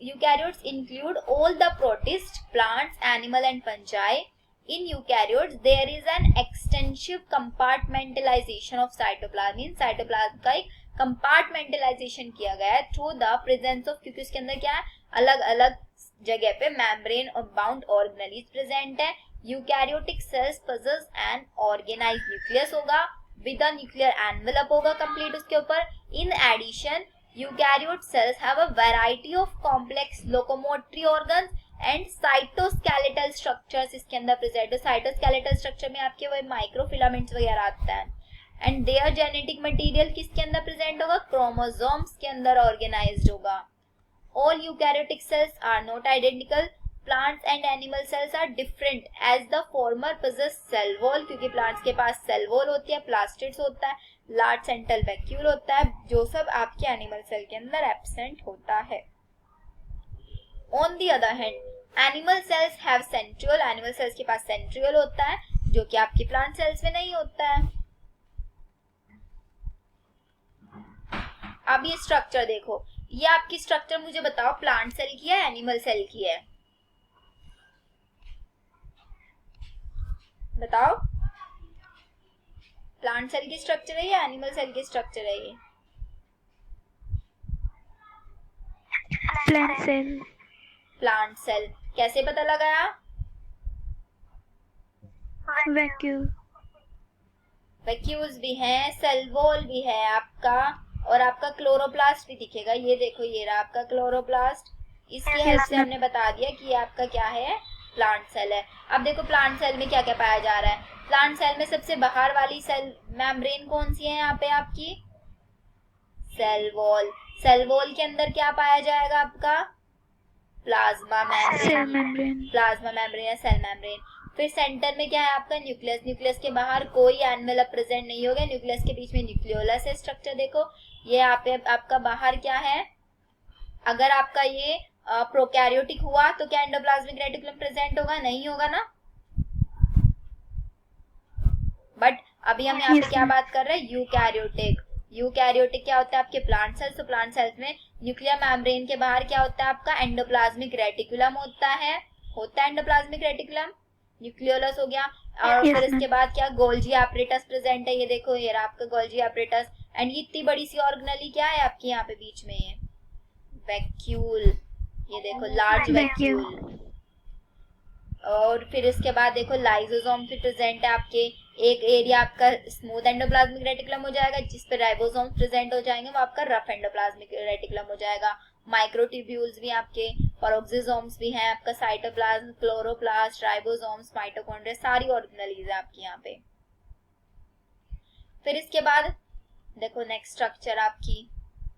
eukaryotes include all the protist, plants, animal and fungi. In eukaryotes there is an extensive compartmentalization of cytoplasm. इन साइटोप्लाज्म का एक कंपार्टमेंटलाइजेशन किया गया है थ्रू द प्रेजेंस ऑफ, क्योंकि उसके अंदर क्या है? अलग अलग जगह पे मेम्ब्रेन और बाउंड ऑर्गेनेलीज प्रेजेंट है. Eukaryotic cells possess an organized nucleus होगा विद अ न्यूक्लियर एनवेलप होगा कंप्लीट उसके ऊपर. In addition eukaryote cells have a variety of complex locomotory organs and cytoskeletal structures इसके अंदर प्रेजेंट है. साइटोस्केलेटल स्ट्रक्चर में आपके वो माइक्रोफिलामेंट्स वगैरह आता है. एंड देयर जेनेटिक मटेरियल किसके अंदर प्रेजेंट होगा? क्रोमोसोम्स के अंदर ऑर्गेनाइज्ड होगा. All eukaryotic cells are not identical. Plants and animal cells are different as the former possess cell wall, क्योंकि प्लांट्स के पास सेल वॉल होती है, प्लास्टिड्स होता है, लार्ज सेंट्रल वैक्यूल होता है, जो सब आपके एनिमल सेल के अंदर एब्सेंट होता है. On the other hand animal cells have centriole. Animal cells के पास सेंट्रियोल होता है जो कि आपके प्लांट सेल्स में नहीं होता है. अब ये स्ट्रक्चर देखो, ये आपकी स्ट्रक्चर मुझे बताओ प्लांट सेल की है एनिमल सेल की है, बताओ। प्लांट सेल की स्ट्रक्चर है या एनिमल सेल की स्ट्रक्चर है ये? Plant cell. प्लांट सेल कैसे पता लगाया? वैक्यूल। वैक्यूल्स भी हैं, सेल वॉल भी है आपका, और आपका क्लोरोप्लास्ट भी दिखेगा। ये देखो, ये रहा आपका क्लोरोप्लास्ट। इसकी हेल्प से हमने बता दिया कि ये आपका क्या है, प्लांट सेल है। अब देखो प्लांट सेल में क्या क्या पाया जा रहा है। प्लांट सेल में सबसे बाहर वाली सेल मेम्ब्रेन कौन सी है यहाँ पे आपकी? Cell wall. सेल वॉल के अंदर क्या पाया जाएगा आपका? Plasma membrane. प्लाज्मा मेम्ब्रेन या सेल मेम्ब्रेन। फिर सेंटर में क्या है आपका? न्यूक्लियस। न्यूक्लियस के बाहर कोई एनवेलप प्रेजेंट नहीं होगा, न्यूक्लियस के बीच में न्यूक्लियोलस है। स्ट्रक्चर देखो, ये यहाँ पे आपका बाहर क्या है? अगर आपका ये प्रोकैरियोटिक हुआ तो क्या एंडोप्लाज्मिक रेटिकुलम प्रेजेंट होगा? नहीं होगा ना। बट अभी हम यहाँ पे क्या बात कर रहे हैं? यूकैरियोटिक। यूकैरियोटिक क्या होता है? आपके प्लांट सेल्स। तो प्लांट सेल्स में न्यूक्लियर मेम्ब्रेन के बाहर क्या होता है आपका? एंडोप्लाज्मिक रेटिकुलम होता है एंडोप्लाज्मिक रेटिकुलम। न्यूक्लियोलस हो गया। और फिर इसके बाद क्या? गोल्जी एपरेटस प्रेजेंट है। ये देखो, ये रहा आपका गोल्जी एपरेटस। एंड ये इतनी बड़ी सी ऑर्गेनली क्या है आपकी यहाँ पे बीच में? ये वैक्यूल। ये देखो, लार्ज वैक्यूल। और फिर इसके बाद देखो लाइसोसोम भी प्रेजेंट है आपके। एक एरिया आपका स्मूथ एंडोप्लाज्मिक रेटिकुलम हो जाएगा, जिस पे राइबोसोम्स प्रेजेंट हो जाएंगे, वो आपका रफ एंडोप्लाज्मिक रेटिकुलम हो जाएगा। माइक्रोट्यूब्यूल्स भी आपके, पेरोक्सिसोम्स भी हैं आपका, साइटोप्लाज्म, क्लोरोप्लास्ट, राइबोसोम्स, माइटोकॉन्ड्रिया, सारी ऑर्गेनेलीज है आपकी यहाँ पे। फिर इसके बाद देखो नेक्स्ट स्ट्रक्चर आपकी,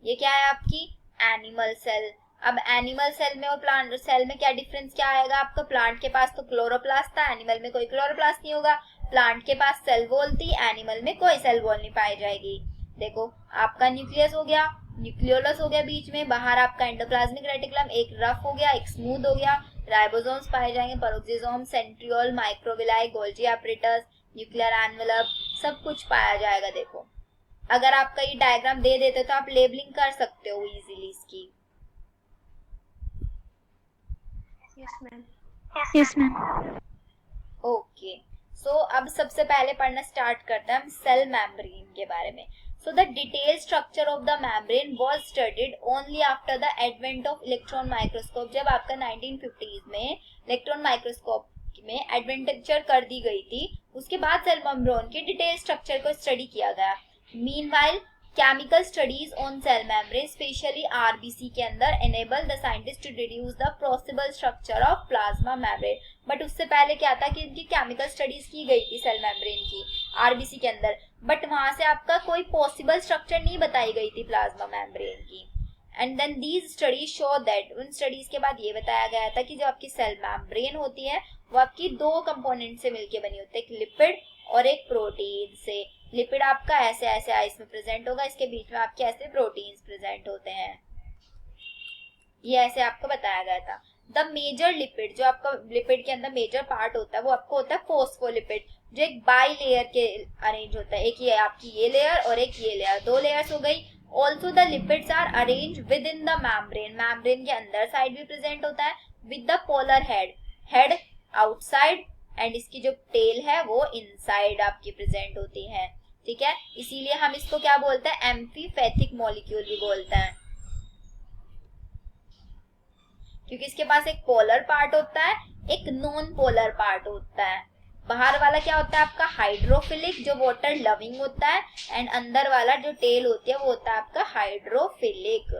ये क्या है आपकी? Animal cell. अब एनिमल सेल में और प्लांट सेल में क्या डिफरेंस क्या आएगा आपका? प्लांट के पास तो क्लोरोप्लास्ट था, एनिमल में कोई क्लोरोप्लास्ट नहीं होगा। प्लांट के पास सेल वॉल थी, एनिमल में कोई सेल वॉल नहीं पाई जाएगी। देखो, आपका न्यूक्लियस हो गया, न्यूक्लियोलस हो गया बीच में, बाहर आपका एंडोप्लाज्मिक रेटिकुलम, एक रफ हो गया, एक स्मूथ हो गया। राइबोसोम्स पाए जाएंगे, peroxisome, centriole, microvilli, Golgi apparatus, nuclear envelope, सब कुछ पाया जाएगा। देखो, अगर आपका ये डायग्राम दे देते तो आप लेबलिंग कर सकते हो इजीली इसकी। Yes ma'am. ओके, सो अब सबसे पहले पढ़ना स्टार्ट करते हैं हम सेल मेम्ब्रेन के बारे में। So the detail structure of the membrane was studied only after the advent of electron microscope. जब आपका 1950s में इलेक्ट्रॉन माइक्रोस्कोप में एडवेंचर कर दी गई थी, उसके बाद सेल मेम्ब्रेन के डिटेल स्ट्रक्चर को स्टडी किया गया। Meanwhile chemical studies on cell membrane, especially RBC के अंदर, enable the scientist to deduce the possible structure of plasma membrane. But उससे पहले क्या था कि इनकी केमिकल स्टडीज की गई थी सेल मेम्ब्रेन की आरबीसी के अंदर, बट वहां से आपका कोई पॉसिबल स्ट्रक्चर नहीं बताई गई थी प्लाज्मा मेम्ब्रेन की। And then these studies show that, उन स्टडीज के बाद ये बताया गया था कि जो आपकी सेल मेम्ब्रेन होती है वो आपकी दो कंपोनेंट से मिलकर बनी होती है, एक लिपिड और एक प्रोटीन से। लिपिड आपका ऐसे ऐसे आइस में प्रेजेंट होगा, इसके बीच में आपके ऐसे प्रोटीन्स प्रेजेंट होते हैं, ये ऐसे आपको बताया गया था। द मेजर लिपिड, जो आपका लिपिड के अंदर मेजर पार्ट होता है वो आपको होता है फोस्फोलिपिड, जो एक बाई लेयर के अरेंज होता है। एक ये आपकी ये लेयर और एक ये लेयर, दो लेयर्स हो गई। Also the lipids are arrange within the membrane, membrane के अंदर साइड भी प्रेजेंट होता है, with the polar head outside, and इसकी जो टेल है वो इनसाइड आपकी प्रेजेंट होती है। ठीक है, इसीलिए हम इसको क्या बोलते हैं? एम्फीपैथिक मॉलिक्यूल भी बोलते हैं, क्योंकि इसके पास एक पोलर पार्ट होता है, एक नॉन पोलर पार्ट होता है। बाहर वाला क्या होता है आपका? हाइड्रोफिलिक, जो वाटर लविंग होता है, एंड अंदर वाला जो टेल होती है वो होता है आपका हाइड्रोफिलिक,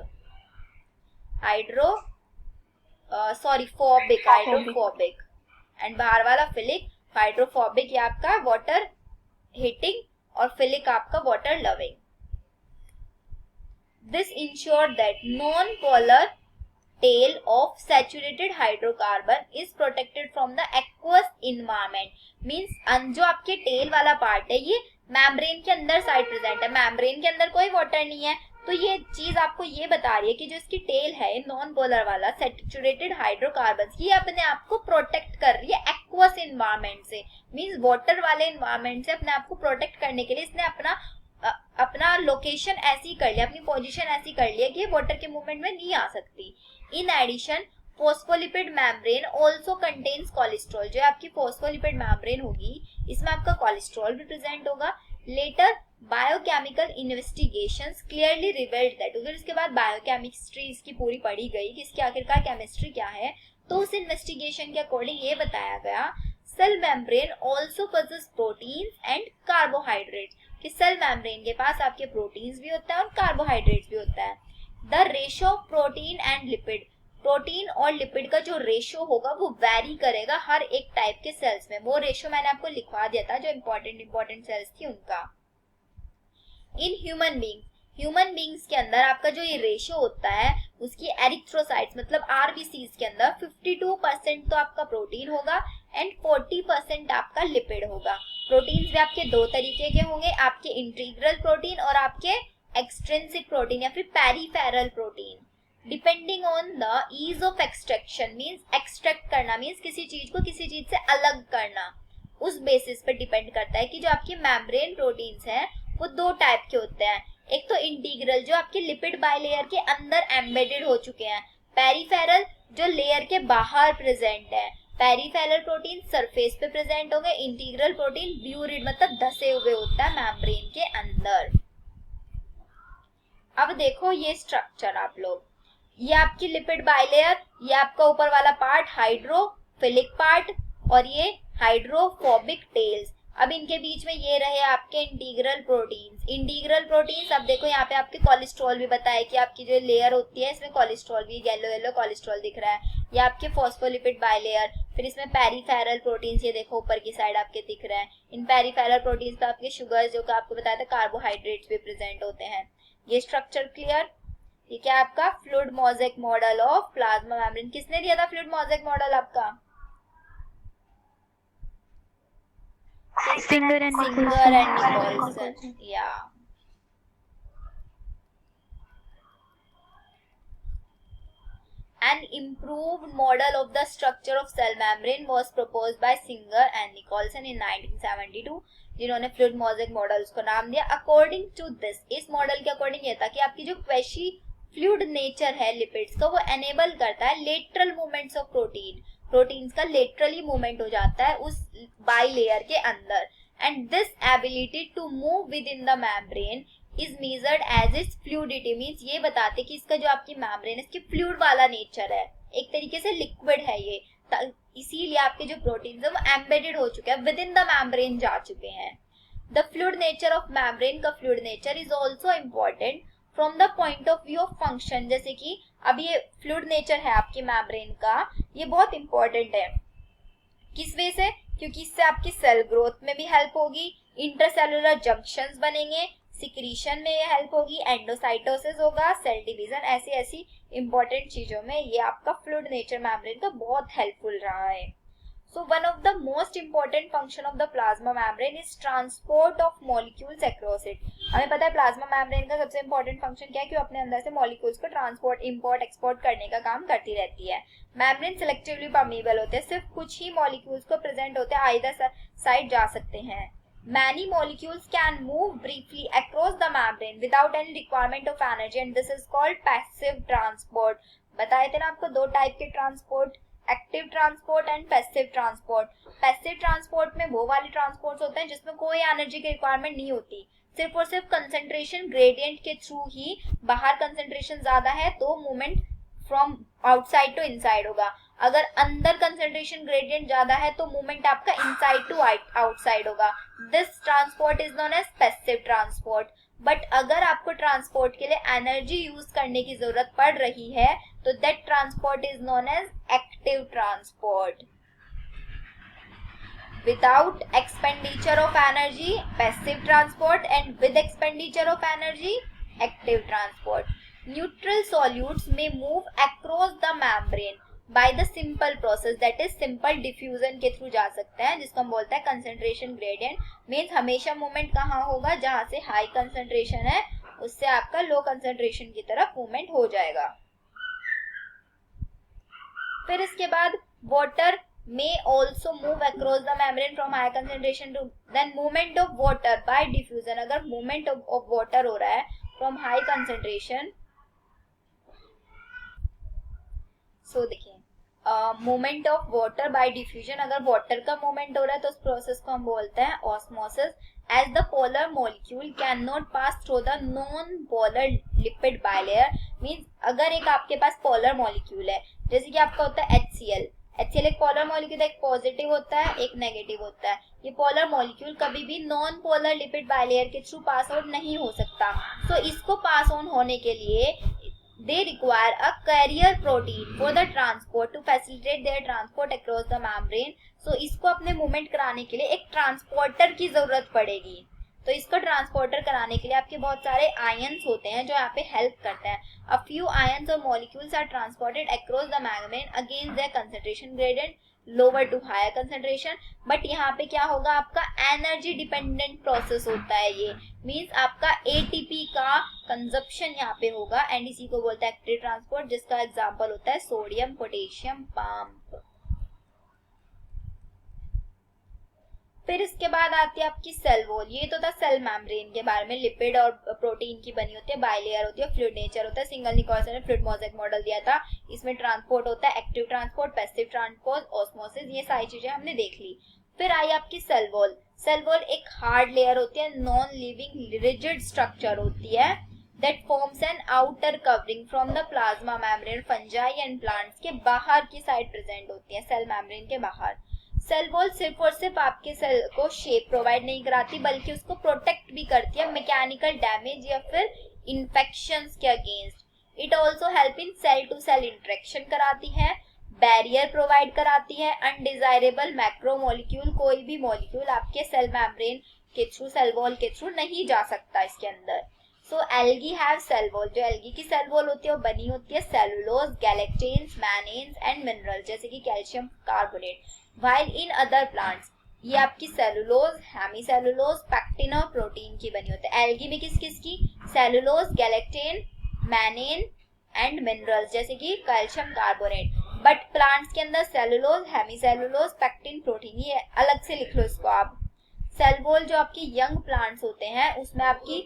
हाइड्रोफोबिक। एंड बाहर वाला फिलिक, हाइड्रोफोबिक ये आपका वाटर हिटिंग, और फिलिक आपका water loving. This ensure that non polar tail of saturated hydrocarbon is protected from the aqueous environment. Means जो आपके टेल वाला पार्ट है ये मेम्ब्रेन के अंदर साइड प्रेजेंट है, मेम्ब्रेन के अंदर कोई वाटर नहीं है, तो ये चीज आपको ये बता रही है कि जो इसकी टेल है नॉन पोलर वाला सैचुरेटेड हाइड्रोकार्बन, ये अपने आप को प्रोटेक्ट कर रही है एक्वस इन्वायरमेंट से। मींस वाटर वाले इन्वायरमेंट से अपने आप को प्रोटेक्ट करने के लिए इसने अपना अपना लोकेशन ऐसी कर लिया, अपनी पोजीशन ऐसी कर लिया कि वाटर के मूवमेंट में नहीं आ सकती। In addition phospholipid membrane also contains cholesterol, जो आपकी फोस्फोलिपिड मेम्ब्रेन होगी इसमें आपका कोलेस्ट्रॉल भी प्रेजेंट होगा। Later biochemical investigations clearly revealed that, फिर उसके बाद बायोकेमिस्ट्री इसकी पूरी पढ़ी गई कि इसकी आखिरकार केमिस्ट्री क्या है, तो उस इन्वेस्टिगेशन के अकॉर्डिंग ये बताया गया cell membrane also possess proteins and carbohydrates, कि सेल मेम्ब्रेन के पास आपके प्रोटीन्स भी होता है और कार्बोहाइड्रेट्स भी होता है। The ratio of protein and lipid, protein और लिपिड का जो रेशियो होगा वो वैरी करेगा हर एक टाइप के सेल्स में, वो रेशियो मैंने आपको लिखवा दिया था जो इंपॉर्टेंट सेल्स थी उनका। इन ह्यूमन बींग्स के अंदर आपका जो ये रेशियो होता है उसकी एरिथ्रोसाइट्स मतलब आरबीसीज के अंदर 52% तो आपका प्रोटीन होगा एंड 40% आपका लिपिड होगा। प्रोटीन्स भी आपके दो तरीके के होंगे, आपके इंटीग्रल प्रोटीन और आपके एक्सट्रिंसिक प्रोटीन या फिर peripheral protein. Depending on the ease of extraction, means extract करना मींस किसी चीज को किसी चीज से अलग करना, उस बेसिस पे डिपेंड करता है कि जो आपके मेम्ब्रेन प्रोटीन्स हैं वो दो टाइप के होते हैं। एक तो इंटीग्रल जो आपके लिपिड बाइलेयर के अंदर एम्बेडेड हो चुके हैं, पेरिफेरल जो लेयर के बाहर प्रेजेंट है। पेरिफेरल प्रोटीन सरफेस पे प्रेजेंट होंगे, इंटीग्रल प्रोटीन ब्यूरिड मतलब धसे हुए होता है मेम्ब्रेन के अंदर। अब देखो ये स्ट्रक्चर आप लोग, ये आपकी लिपिड बाइलेयर, ये आपका ऊपर वाला पार्ट हाइड्रोफिलिक पार्ट और ये हाइड्रोफोबिक टेल्स। अब इनके बीच में ये रहे आपके इंटीग्रल प्रोटीन्स। अब देखो यहाँ पे आपके कोलेस्ट्रॉल भी बताया कि आपकी जो लेयर होती है इसमें कोलेस्ट्रॉल भी, येलो कोलेस्ट्रॉल दिख रहा है। ये आपके फॉस्फोलिपिड बाइलेयर, फिर इसमें पेरिफेरल प्रोटीन्स, ये देखो ऊपर की साइड आपके दिख रहा है। इन पेरिफेरल प्रोटीन्स पे आपके शुगर्स जो आपको बताया था कार्बोहाइड्रेट्स भी प्रेजेंट होते हैं। ये स्ट्रक्चर क्लियर? ठीक है, आपका fluid mosaic model of plasma membrane. किसने दिया था फ्लूइड मोज़ेक मॉडल आपका? Singer and Nicholson. Yeah. An improved model of the structure of cell membrane was proposed by Singer and Nicholson in 1972, जिन्होंने फ्लूइड मोज़ेक मॉडल उसको नाम दिया। अकॉर्डिंग टू दिस, इस मॉडल के अकॉर्डिंग ये था कि आपकी जो क्वेशी फ्लूइड नेचर है लिपिड्स का वो एनेबल करता है लेटरल मूवमेंट्स ऑफ प्रोटीन्स का लेटरली मूवमेंट हो जाता है उस बाई लेयर के अंदर, and this ability to move within the membrane is measured as its fluidity, means ये बताते कि इसका जो आपकी मेम्ब्रेन इसकी फ्लूइड वाला नेचर है, एक तरीके से लिक्विड है ये, इसीलिए आपके जो प्रोटीन्स है वो एम्बेडेड हो चुके हैं, विद इन द मेम्ब्रेन जा चुके हैं। The fluid nature of membrane का fluid nature is also important from the point of view of function, जैसे कि अब ये फ्लूइड नेचर है आपकी मेम्ब्रेन का, ये बहुत इंपॉर्टेंट है। किस वे से? क्योंकि इससे आपकी सेल ग्रोथ में भी हेल्प होगी, इंटरसेलुलर जंक्शंस बनेंगे, सिक्रीशन में ये हेल्प होगी, एंडोसाइटोसिस होगा, सेल डिवीजन, ऐसी इंपॉर्टेंट चीजों में ये आपका फ्लूइड नेचर मेम्ब्रेन का बहुत हेल्पफुल रहा है। So one of the most important function of the plasma membrane is transport of molecules across it. हमें पता है प्लाज्मा मेम्ब्रेन का सबसे इंपॉर्टेंट फंक्शन क्या है कि वो अपने अंदर से मॉलिक्यूल्स को ट्रांसपोर्ट, इंपोर्ट, एक्सपोर्ट करने का काम करती रहती है। मेम्ब्रेन सिलेक्टिवली परमीबल होते हैं, सिर्फ कुछ ही मॉलिक्यूल्स को प्रेजेंट होते हैं आइदर साइड जा सकते हैं। Many molecules can move briefly across the membrane without any requirement of energy and this is called passive transport. बताए थे ना आपको दो टाइप के transport, active transport and passive transport. Passive transport में वो वाले ट्रांसपोर्ट होते हैं जिसमें कोई एनर्जी की रिक्वायरमेंट नहीं होती, सिर्फ और सिर्फ कंसंट्रेशन ग्रेडियंट के थ्रू ही, बाहर कंसंट्रेशन ज्यादा है तो movement from outside to inside होगा, अगर अंदर कंसंट्रेशन ग्रेडियंट ज्यादा है तो मूवमेंट आपका इनसाइड टू आउटसाइड होगा। This transport is known as passive transport. But अगर आपको ट्रांसपोर्ट के लिए एनर्जी यूज करने की जरूरत पड़ रही है तो that transport is known as active transport. Without expenditure of energy passive transport and with expenditure of energy active transport. Neutral solutes may move across the membrane by the simple process, that is simple diffusion के थ्रू जा सकते हैं, जिसको हम बोलते हैं कंसंट्रेशन ग्रेडियंट। मीन्स हमेशा मूवमेंट कहाँ होगा, जहां से हाई कंसंट्रेशन है उससे आपका लो कंसंट्रेशन की तरफ मूवमेंट हो जाएगा। फिर इसके बाद water may also move across the membrane from high concentration to then movement of water by diffusion. अगर movement of water हो रहा है from high concentration, so देखिए movement of water bye diffusion, अगर वाटर का मूवमेंट हो रहा है तो उस प्रोसेस को हम बोलते हैं osmosis. As the polar molecule can not pass through the non polar lipid bilayer, means अगर एक आपके पास पोलर मॉलिक्यूल है, जैसे कि आपका होता है HCl. HCl एक पोलर मॉलिक्यूल, एक पॉजिटिव होता है एक नेगेटिव होता है. ये पोलर मॉलिक्यूल कभी भी नॉन पोलर लिपिड बाइलेयर के थ्रू पास आउट नहीं हो सकता. तो इसको पास ऑन होने के लिए they require a carrier protein for the transport to facilitate their transport across the membrane. So इसको अपने मूवमेंट कराने के लिए एक ट्रांसपोर्टर की जरूरत पड़ेगी. तो इसको ट्रांसपोर्टर कराने के लिए आपके बहुत सारे आयंस होते हैं जो यहाँ पे हेल्प करते हैं. A few ions or molecules are transported across the membrane against their concentration gradient lower to higher concentration. But यहाँ पे क्या होगा, आपका एनर्जी डिपेंडेंट प्रोसेस होता है. ये मींस आपका ATP का कंजप्शन यहाँ पे होगा एंड इसी को बोलते हैं एक्टिव ट्रांसपोर्ट, जिसका एग्जांपल होता है सोडियम पोटेशियम पंप. फिर इसके बाद आती है आपकी सेल वॉल. ये तो था सेल मेम्ब्रेन के बारे में, लिपिड और प्रोटीन की बनी होती है, बाइलेयर होती है, फ्लूइड नेचर होता है. सिंगल निकोलसन ने फ्लूइड मोज़ेक मॉडल दिया था, इसमें ट्रांसपोर्ट होता है, active transport, passive transport, osmosis, ये सारी चीजें हमने देख ली. फिर आई आपकी सेल वॉल. सेल वॉल एक हार्ड लेयर होती है, नॉन लिविंग रिजिड स्ट्रक्चर होती है that forms an outer covering from the plasma membrane. fungi and plants के बाहर की साइड प्रेजेंट होती है सेल मेम्ब्रेन के बाहर. सेल वॉल सिर्फ और सिर्फ आपके सेल को शेप प्रोवाइड नहीं कराती बल्कि उसको प्रोटेक्ट भी करती है मैकेनिकल डैमेज या फिर इन्फेक्शंस के against. It also help in cell to cell interaction कराती है, बैरियर प्रोवाइड कराती है. अनडिजायरेबल मैक्रोमोलिक्यूल, कोई भी मॉलिक्यूल आपके सेल मेम्ब्रेन के थ्रू, सेल वॉल के थ्रू नहीं जा सकता इसके अंदर. सो एल्गी हैव सेल वॉल. जो एल्गी की सेल वॉल होती है वो बनी होती है सेलुलोज, गैलेक्टेन्स, मैनेन्स एंड मिनरल, जैसे कि calcium carbonate. While in other plants ये आपकी सेलुलोज, हेमीसेलुलोज, पैक्टिन और प्रोटीन की बनी होती है. एल्गी में किस किस की, सेलुलोज, गैलेक्टेन, मैनेन एंड मिनरल्स, जैसे कि कैल्शियम कार्बोनेट. बट प्लांट्स के अंदर सेलुलोज, हेमीसेलुलोज, पैक्टिन, प्रोटीन, ये अलग से लिख लो इसको आप. सेल वॉल जो आपकी यंग प्लांट्स होते हैं उसमें आपकी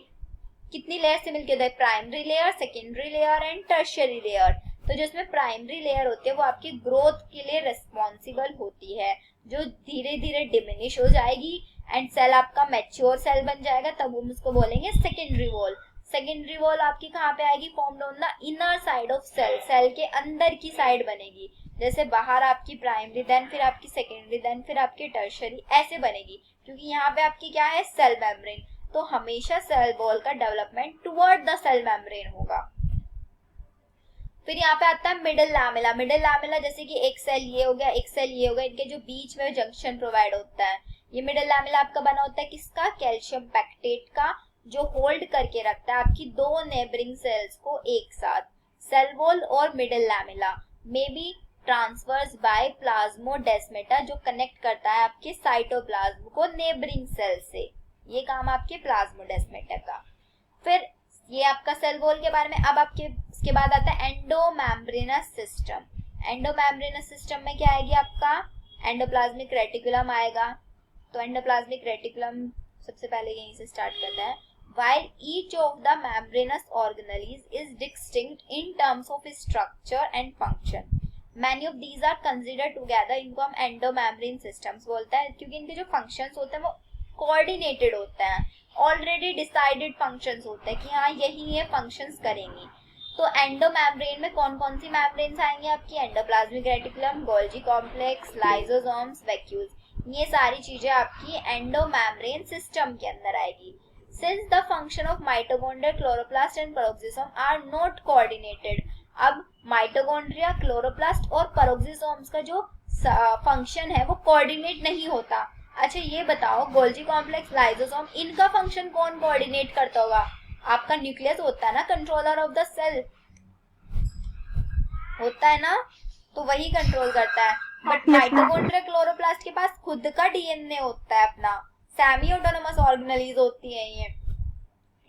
कितनी लेयर से मिलकर होता है, primary layer, secondary layer and tertiary layer. तो जो इसमें प्राइमरी लेयर होती है वो आपकी ग्रोथ के लिए रिस्पॉन्सिबल होती है, जो धीरे धीरे डिमिनिश हो जाएगी एंड सेल आपका मैच्योर सेल बन जाएगा, तब हम उसको बोलेंगे सेकेंडरी वॉल. सेकेंडरी वॉल आपकी कहाँ पे आएगी, formed on the inner side of cell, cell के अंदर की साइड बनेगी. जैसे बाहर आपकी प्राइमरी, देन फिर आपकी सेकेंडरी, देन फिर आपकी टर्शियरी, ऐसे बनेगी. क्योंकि यहाँ पे आपकी क्या है, सेल मेम्ब्रेन. तो हमेशा सेल वॉल का development toward the cell membrane होगा. फिर यहाँ पे आता है मिडिल लैमेला. मिडिल लैमेला जैसे कि एक सेल ये हो गया, एक सेल ये हो गया, इनके जो बीच में जंक्शन प्रोवाइड होता है. ये मिडिल लैमेला आपका बना होता है किसका, कैल्शियम पैक्टेट का, जो होल्ड करके रखता है आपकी दो नेबरिंग सेल्स को एक साथ. सेल वॉल और middle lamella may be transverse by plasmodesmata, जो कनेक्ट करता है आपके साइटोप्लाज्म को नेबरिंग सेल से. ये काम आपके प्लाज्मोडेस्माटा का. फिर ये आपका सेल वॉल के बारे में. अब आपके इसके बाद आता है एंडोमेम्ब्रेनस सिस्टम. एंडोमेम्ब्रेनस सिस्टम में क्या आएगी, आपका एंडोप्लाज्मिक रेटिकुलम आएगा. तो एंडोप्लाज्मिक रेटिकुलम सबसे पहले यहीं से स्टार्ट करता है. While each of the membranous organelles is distinct in terms of structure and function, many of these are considered together. इनको हम एंडोमेम्ब्रेन सिस्टम्स बोलते हैं क्योंकि इनके जो फंक्शंस होते हैं वो कोऑर्डिनेटेड होते हैं, ऑलरेडी डिसाइडेड फंक्शंस होते हैं कि हाँ यही ये फंक्शंस करेंगी. तो एंडोमेम्ब्रेन में कौन कौन सी मेम्ब्रेन्स आएंगी आपकी, endoplasmic reticulum, Golgi complex, lysosomes, vacuoles, ये सारी चीजें आपकी एंडोमेम्ब्रेन सिस्टम के अंदर आएगी. Since the function of mitochondria, chloroplast and peroxisome are not coordinated, अब माइटोकॉन्ड्रिया, क्लोरोप्लास्ट और पेरोक्सिसोम्स का जो फंक्शन है वो कोऑर्डिनेट नहीं होता. अच्छा ये बताओ, गोल्जी कॉम्प्लेक्स, लाइसोसोम, इनका फंक्शन कौन कोऑर्डिनेट करता होगा, आपका न्यूक्लियस होता है ना, कंट्रोलर ऑफ द सेल होता है ना, तो वही कंट्रोल करता है. बट माइटोकॉन्ड्रिया, क्लोरोप्लास्ट के पास खुद का डीएनए होता है अपना, सेमी ऑटोनोमस ऑर्गेनेलीज होती हैं ये,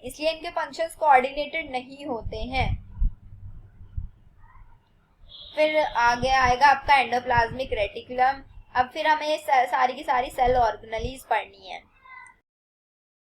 इसलिए इनके फंक्शंस कोऑर्डिनेटेड नहीं होते हैं. फिर आगे आएगा आपका एंडोप्लाज्मिक रेटिकुलम. अब फिर हमें सारी की सारी सेल ऑर्गेनलीज पढ़नी है.